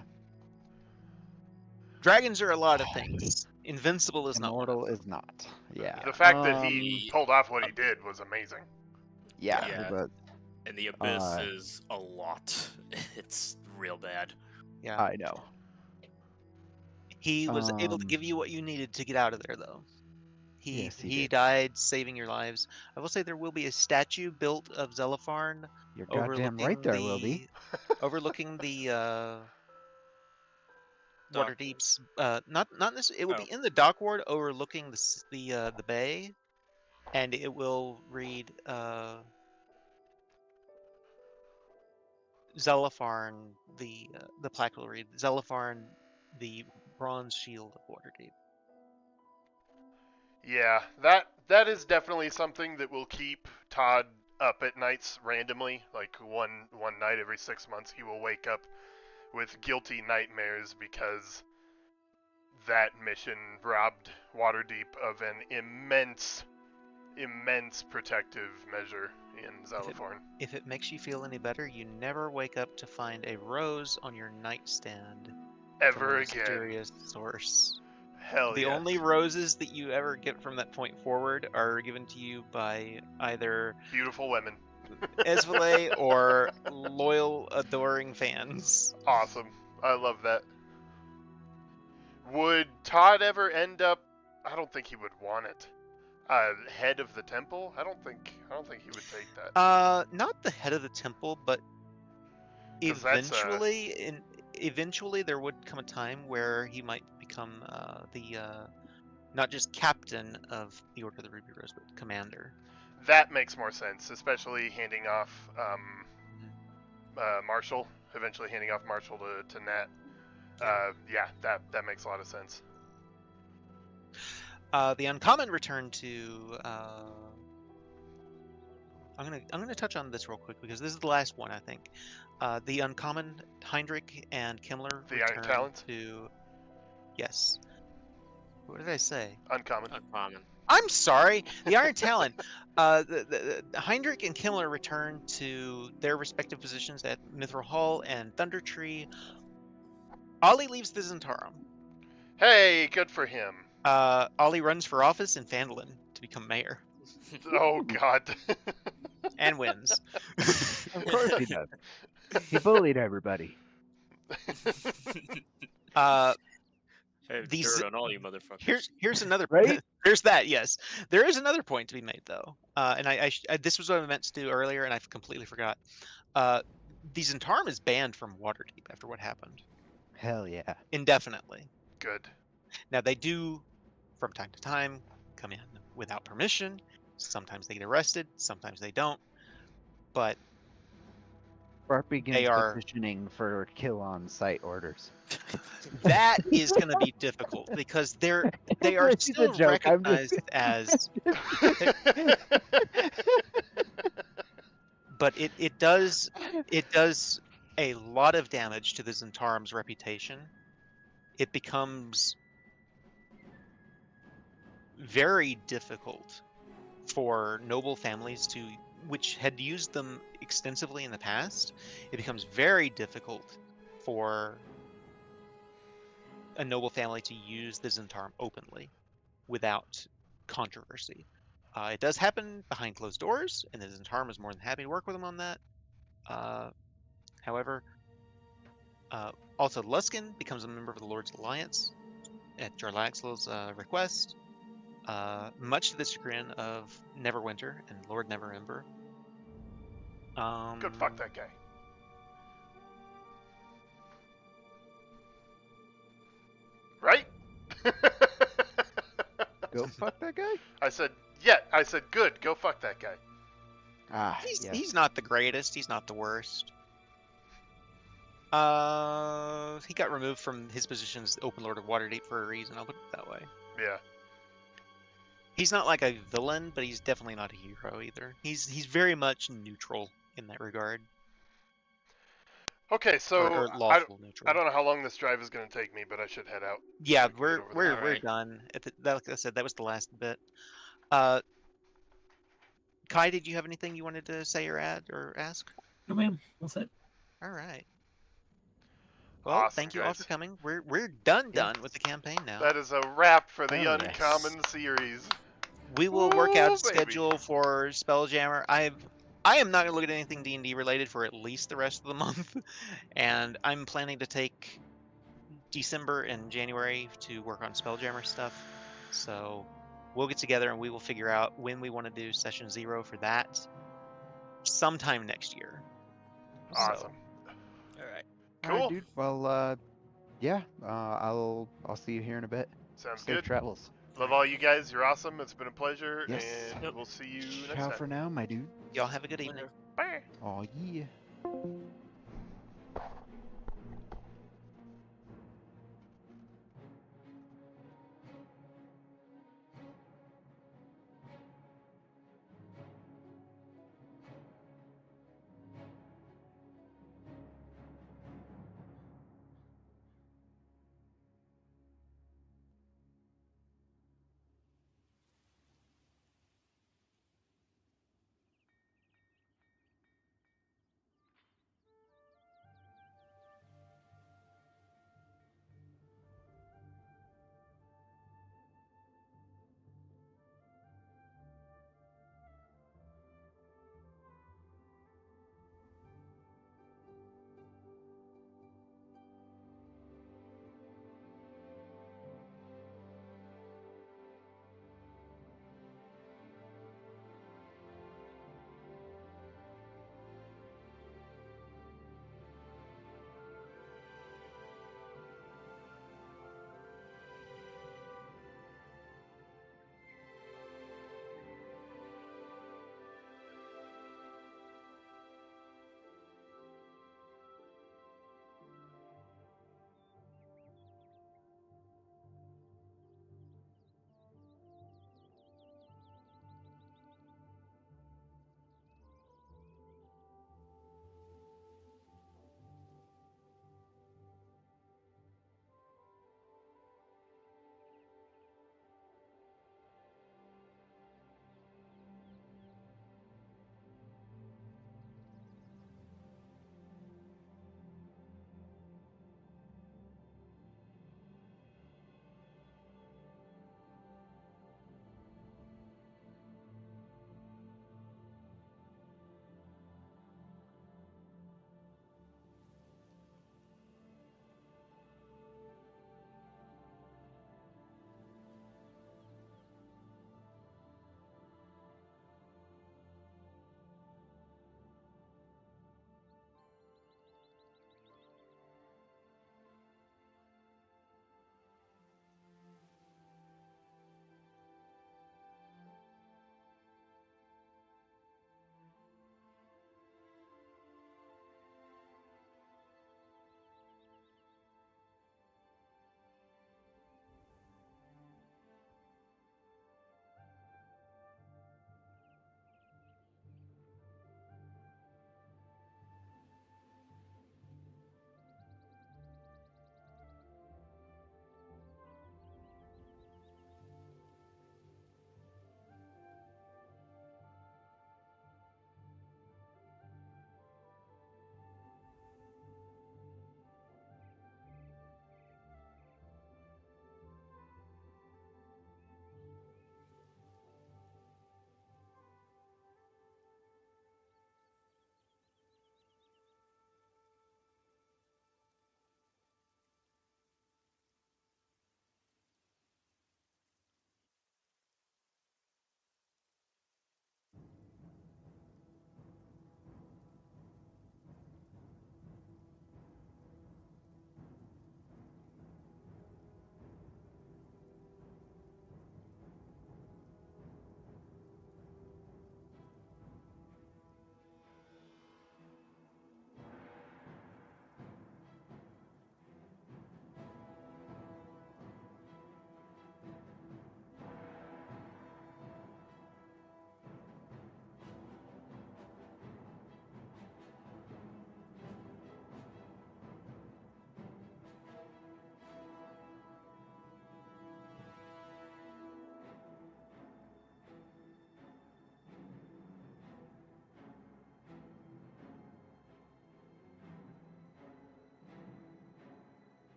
Dragons are a lot of things. Invincible is not one of Immortal them. is not. Yeah. The fact that he pulled off what he did was amazing. Yeah. Yeah. But And the abyss is a lot. It's real bad. Yeah. I know. He was able to give you what you needed to get out of there, though. Yes, he He did. died saving your lives. I will say there will be a statue built of Zelopharn You're goddamn right there will be. overlooking the Waterdeep's not necessarily, it will be in the dock ward overlooking the bay, and it will read Zelipharn, the plaque will read Zelipharn, the bronze shield of Waterdeep. Yeah, that is definitely something that will keep Todd up at nights randomly. Like one night every 6 months, he will wake up with guilty nightmares because that mission robbed Waterdeep of an immense protective measure in Zelipharn. If it makes you feel any better, you never wake up to find a rose on your nightstand from a Ever again. mysterious source. Hell The yes. only roses that you ever get from that point forward are given to you by either Beautiful women. Esvele or loyal, adoring fans. Awesome. I love that. Would Todd ever end up? I don't think he would want it. Head of the temple? I don't think he would take that. Not the head of the temple, but 'Cause that's, eventually there would come a time where he might become not just captain of the Order of the Ruby Rose, but commander. That makes more sense, especially handing off Marshall, eventually handing off Marshall to Nat. Yeah, that makes a lot of sense. The uncommon return to. I'm gonna touch on this real quick because this is the last one, I think. The uncommon Hindrick and Kimmler The Iron return Talons? to. Yes. What did I say? Uncommon. Uncommon. I'm sorry. The Iron Talon. The Hindrick and Kimmler return to their respective positions at Mithril Hall and Thunder Tree. Ollie leaves the Zentarum. Hey, good for him. Ollie runs for office in Phandalin to become mayor Oh God. and wins. Of course he does. He bullied everybody. Hey, These- dirt on all you motherfuckers. Here's another Right? There's that. Yes, there is another point to be made though, and this was what I meant to do earlier, and I completely forgot. The Zentarum is banned from Waterdeep after what happened Hell yeah. indefinitely. Good. Now they do, from time to time, come in without permission. Sometimes they get arrested. Sometimes they don't. But Bart begins They are- petitioning for kill on site orders. that is going to be difficult because they are It's a still joke, I'm just- recognized as. But it does a lot of damage to the Zentarim's reputation. It becomes very difficult for noble families which had used them extensively in the past. It becomes very difficult for a noble family to use the Zentarum openly without controversy. It does happen behind closed doors, and the Zentarum is more than happy to work with them on that. However, also Luskin becomes a member of the Lord's Alliance at Jarlaxle's request, much to the chagrin of Neverwinter and Lord Neverember. Good fuck that guy. Right? Go fuck that guy? I said good. Go fuck that guy. Ah, yes. He's not the greatest. He's not the worst. He got removed from his position as Open Lord of Waterdeep for a reason. I'll put it that way. Yeah. He's not like a villain, but he's definitely not a hero either. He's very much neutral in that regard. Okay, so Or lawful neutral. I don't know how long this drive is going to take me, but I should head out. Yeah, we can get we're over that. we're Alright. done. Like I said, that was the last bit. Kai, did you have anything you wanted to say or add or ask? No, ma'am. That's it. All right. Well, Awesome, thank you all guys. for coming. We're done with the campaign now. That is a wrap for the Oh, yes. Uncommon series. We will work out a Ooh, baby. schedule for Spelljammer. I am not gonna look at anything D&D related for at least the rest of the month, and I'm planning to take December and January to work on Spelljammer stuff. So we'll get together and we will figure out when we want to do session 0 for that sometime next year. Awesome. All right. Cool. Alright, dude. Well, yeah. I'll see you here in a bit. Sounds Safe good. travels. Love all you guys. You're awesome. It's been a pleasure, Yes. and Yep. we'll see you next Ciao time. for now, my dude. Y'all have a good evening. Bye. Oh yeah.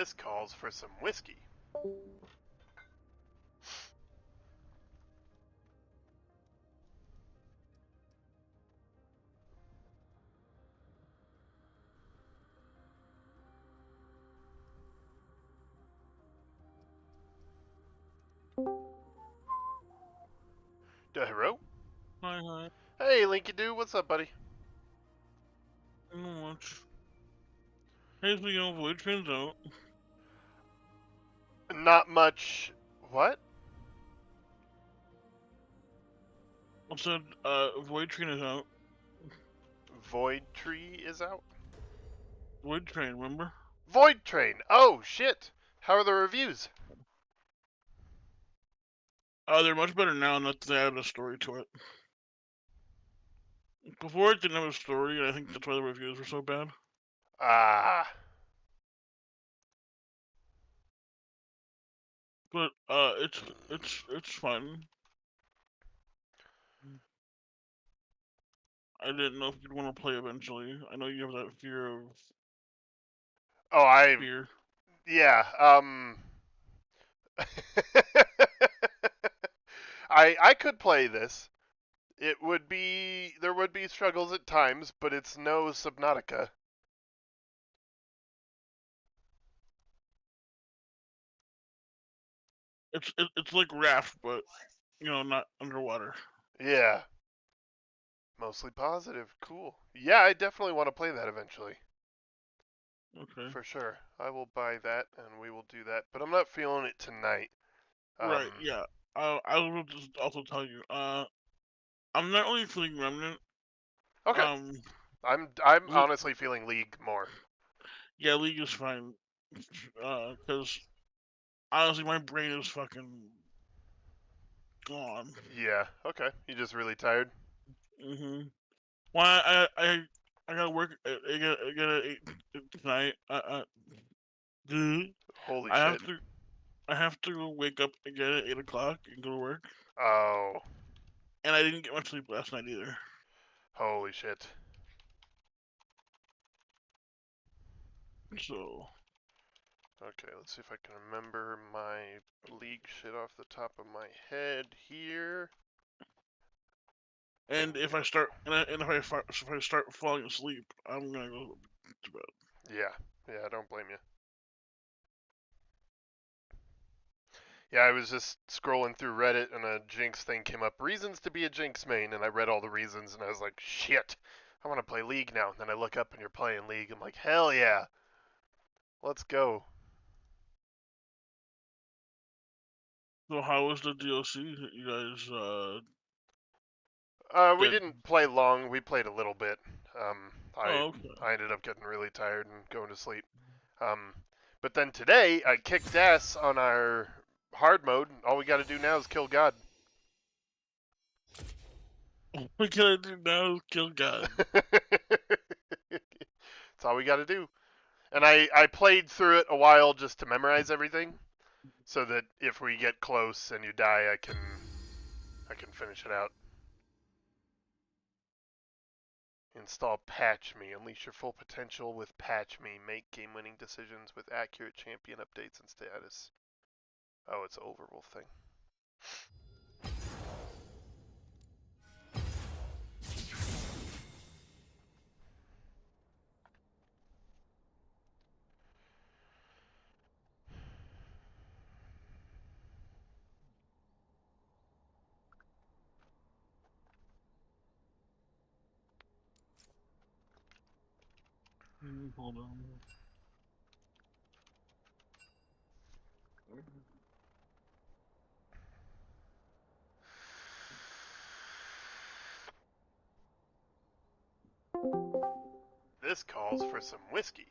This calls for some whiskey. Hello? Hi. Hey, Linky Doo, what's up, buddy? Not much. Hey, so Void Train's out. Not much. What? I said, Void Train is out. Void Tree is out? Void Train, remember? Void Train! Oh, shit! How are the reviews? They're much better now, not that they added a story to it. Before it didn't have a story, and I think that's why the reviews were so bad. Ah. But, it's fun. I didn't know if you'd want to play eventually. I know you have that fear of Oh, fear. yeah, I could play this. There would be struggles at times, but it's no Subnautica. It's like Raft, but, not underwater. Yeah. Mostly positive. Cool. Yeah, I definitely want to play that eventually. Okay. For sure. I will buy that and we will do that. But I'm not feeling it tonight. Right, yeah. I will just also tell you, I'm not really feeling Remnant. Okay. I'm honestly feeling League more. Yeah, League is fine. Because honestly, my brain is fucking gone. Yeah. Okay. You just really tired? Mhm. Well, I gotta work. I gotta eat tonight. Dude, Holy I have shit. to. I have to wake up again at 8 o'clock and go to work. Oh. And I didn't get much sleep last night either. Holy shit. So. Okay, let's see if I can remember my League shit off the top of my head here. And if I start if I start falling asleep, I'm gonna go to bed. Yeah. Yeah, I don't blame you. Yeah, I was just scrolling through Reddit and a Jinx thing came up. Reasons to be a Jinx main, and I read all the reasons and I was like, shit, I want to play League now. And then I look up and you're playing League. I'm like, hell yeah. Let's go. So how was the DLC that you guys We get? didn't play long. We played a little bit. Oh, okay. I ended up getting really tired and going to sleep. But then today I kicked ass on our hard mode. All we got to do now is kill God. What can I do now? Kill God. That's all we got to do. And I played through it a while just to memorize everything, so that if we get close and you die, I can finish it out. Install Patch Me. Unleash your full potential with Patch Me. Make game-winning decisions with accurate champion updates and status. Oh, it's an overrule thing. Hold on. This calls for some whiskey.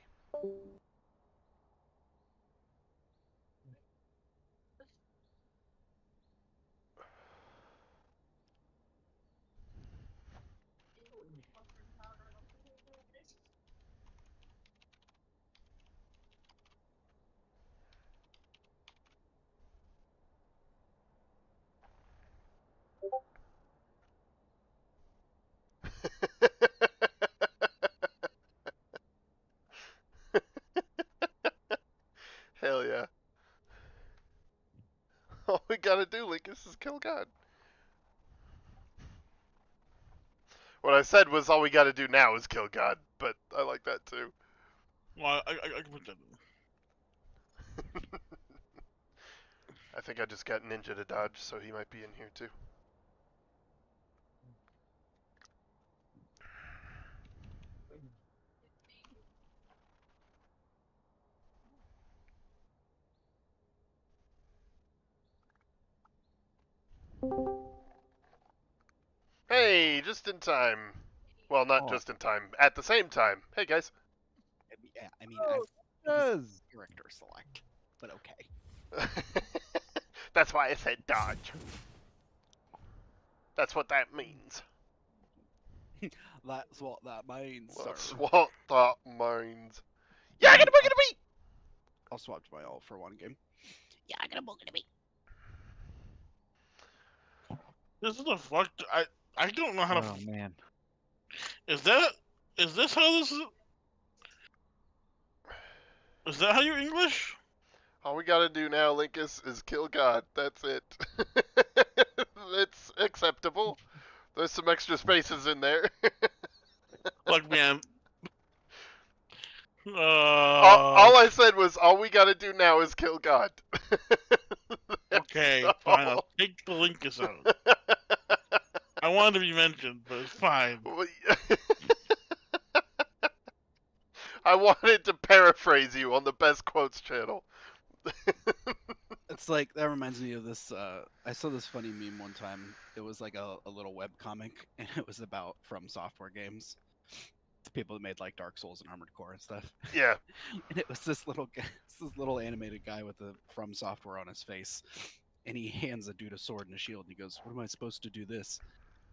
Linkus is kill God. What I said was all we got to do now is kill God, but I like that too. Well, I can put that in. I think I just got Ninja to dodge, so he might be in here too. Hey, just in time. Well, not Oh. just in time. At the same time. Hey, guys. Yeah, I mean, Oh, I've it does. character select, but okay. That's why I said dodge. That's what that means. That's what that means, That's sir. what that means. Yeah, get a book at me! I'll swap to my ult for one game. Yeah, I got a book at me. This is a fuck. I don't know how to. Oh man. Is this how this is? Is that how you English? All we gotta do now, Linkus, is kill God. That's it. It's acceptable. There's some extra spaces in there. Look, man. All I said was all we gotta do now is kill God. Okay, That's fine. all. I'll take the Linkus out. I wanted to be mentioned, but it's fine. I wanted to paraphrase you on the Best Quotes channel. It's like, that reminds me of this, I saw this funny meme one time. It was like a little web comic, and it was about From Software games. The people that made like Dark Souls and Armored Core and stuff. Yeah. And it was this little guy, this little animated guy with the From Software on his face. And he hands a dude a sword and a shield, and he goes, "What am I supposed to do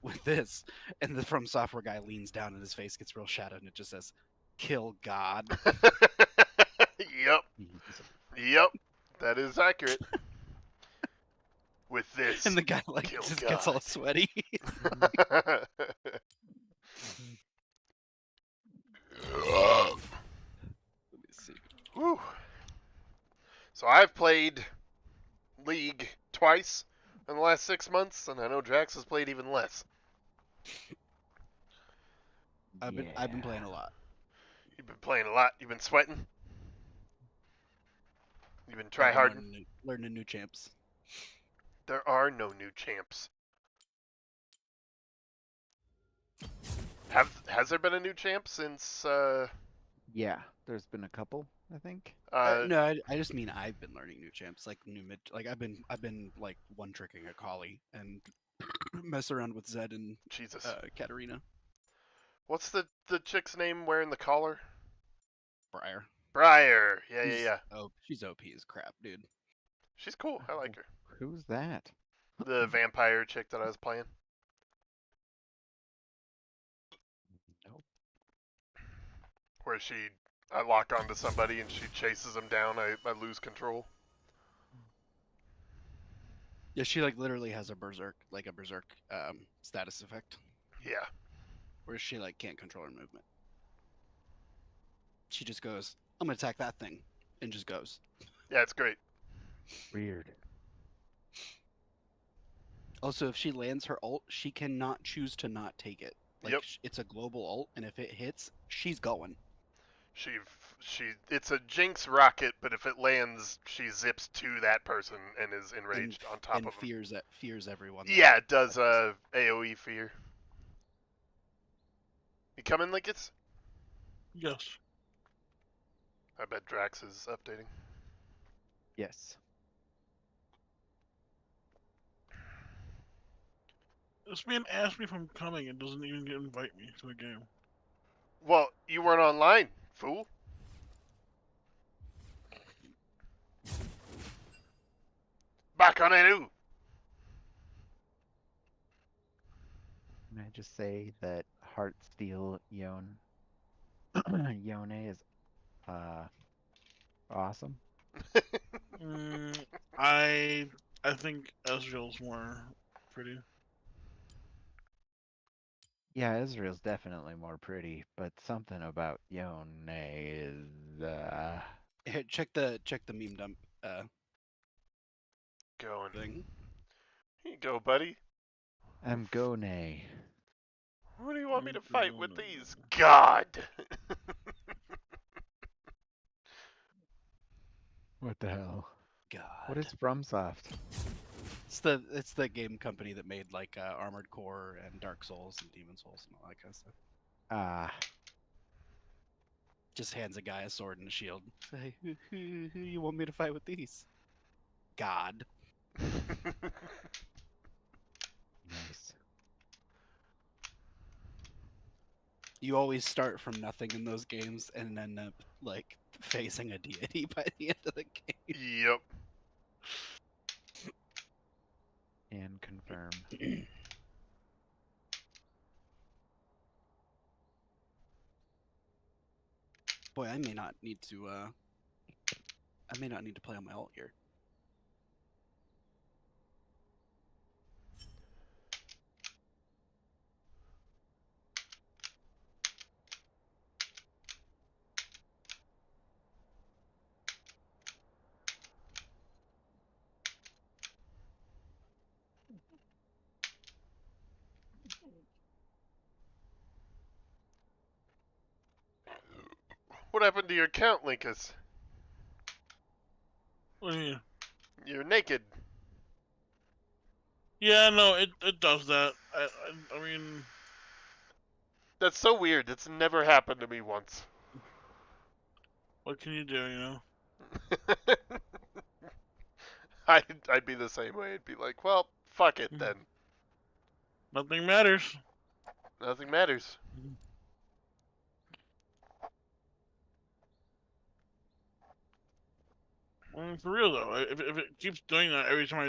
with this?" And the From Software guy leans down and his face gets real shadowed, and it just says, "Kill God." Yep. Yep. That is accurate. With this. And the guy like Kill just God. gets all sweaty. Let me see. Whew. So I've played League twice in the last 6 months, and I know Drax has played even less. I've been playing a lot. You've been playing a lot. You've been sweating. You've been I've try been harding. learning new champs. There are no new champs. Has there been a new champ since Yeah, there's been a couple, I think. No, I just mean I've been learning new champs, like new mid. Like I've been like one tricking a collie and mess around with Zed and Jesus. Katarina. What's the chick's name wearing the collar? Briar. Briar. Yeah. Oh, she's OP as crap, dude. She's cool. I like her. Who's that? The vampire chick that I was playing. Nope. Where I lock onto somebody and she chases them down. I lose control. Yeah, she like literally has a berserk status effect, Yeah. where she like can't control her movement. She just goes, "I'm gonna attack that thing," and just goes. Yeah, it's great. Weird. Also, if she lands her ult, she cannot choose to not take it. Like Yep. it's a global ult, and if it hits, she's going. It's a Jinx rocket, but if it lands, she zips to that person and is enraged on top and of them. fears everyone. Yeah, it does AoE fear. You coming, Linkus? Yes. I bet Drax is updating. Yes. This man asked me if I'm coming and doesn't even invite me to the game. Well, you weren't online, fool. Back on Anu. Can I just say that Heartsteel Yone is awesome. I think Ezreal's more pretty. Yeah, Israel's definitely more pretty, but something about Yone is Here, check the meme dump Going. thing. Here you go, buddy. Amgone. What do you want me to I'm fight with gonna- these? God! What the hell? God. What is FromSoft? It's the game company that made like Armored Core and Dark Souls and Demon Souls and all that kind of stuff. Ah, Just hands a guy a sword and a shield. Say, who you want me to fight with these? God. nice. You always start from nothing in those games and end up like facing a deity by the end of the game. Yep. And confirm. Boy, I may not need to play on my alt here. What happened to your account, Linkus? What do you mean? You're naked. Yeah, no, it does that. I mean, That's so weird. That's never happened to me once. what can you do, you know? I'd be the same way. I'd be like, well, fuck it then. Nothing matters. Nothing matters. For real though, if it keeps doing that every time I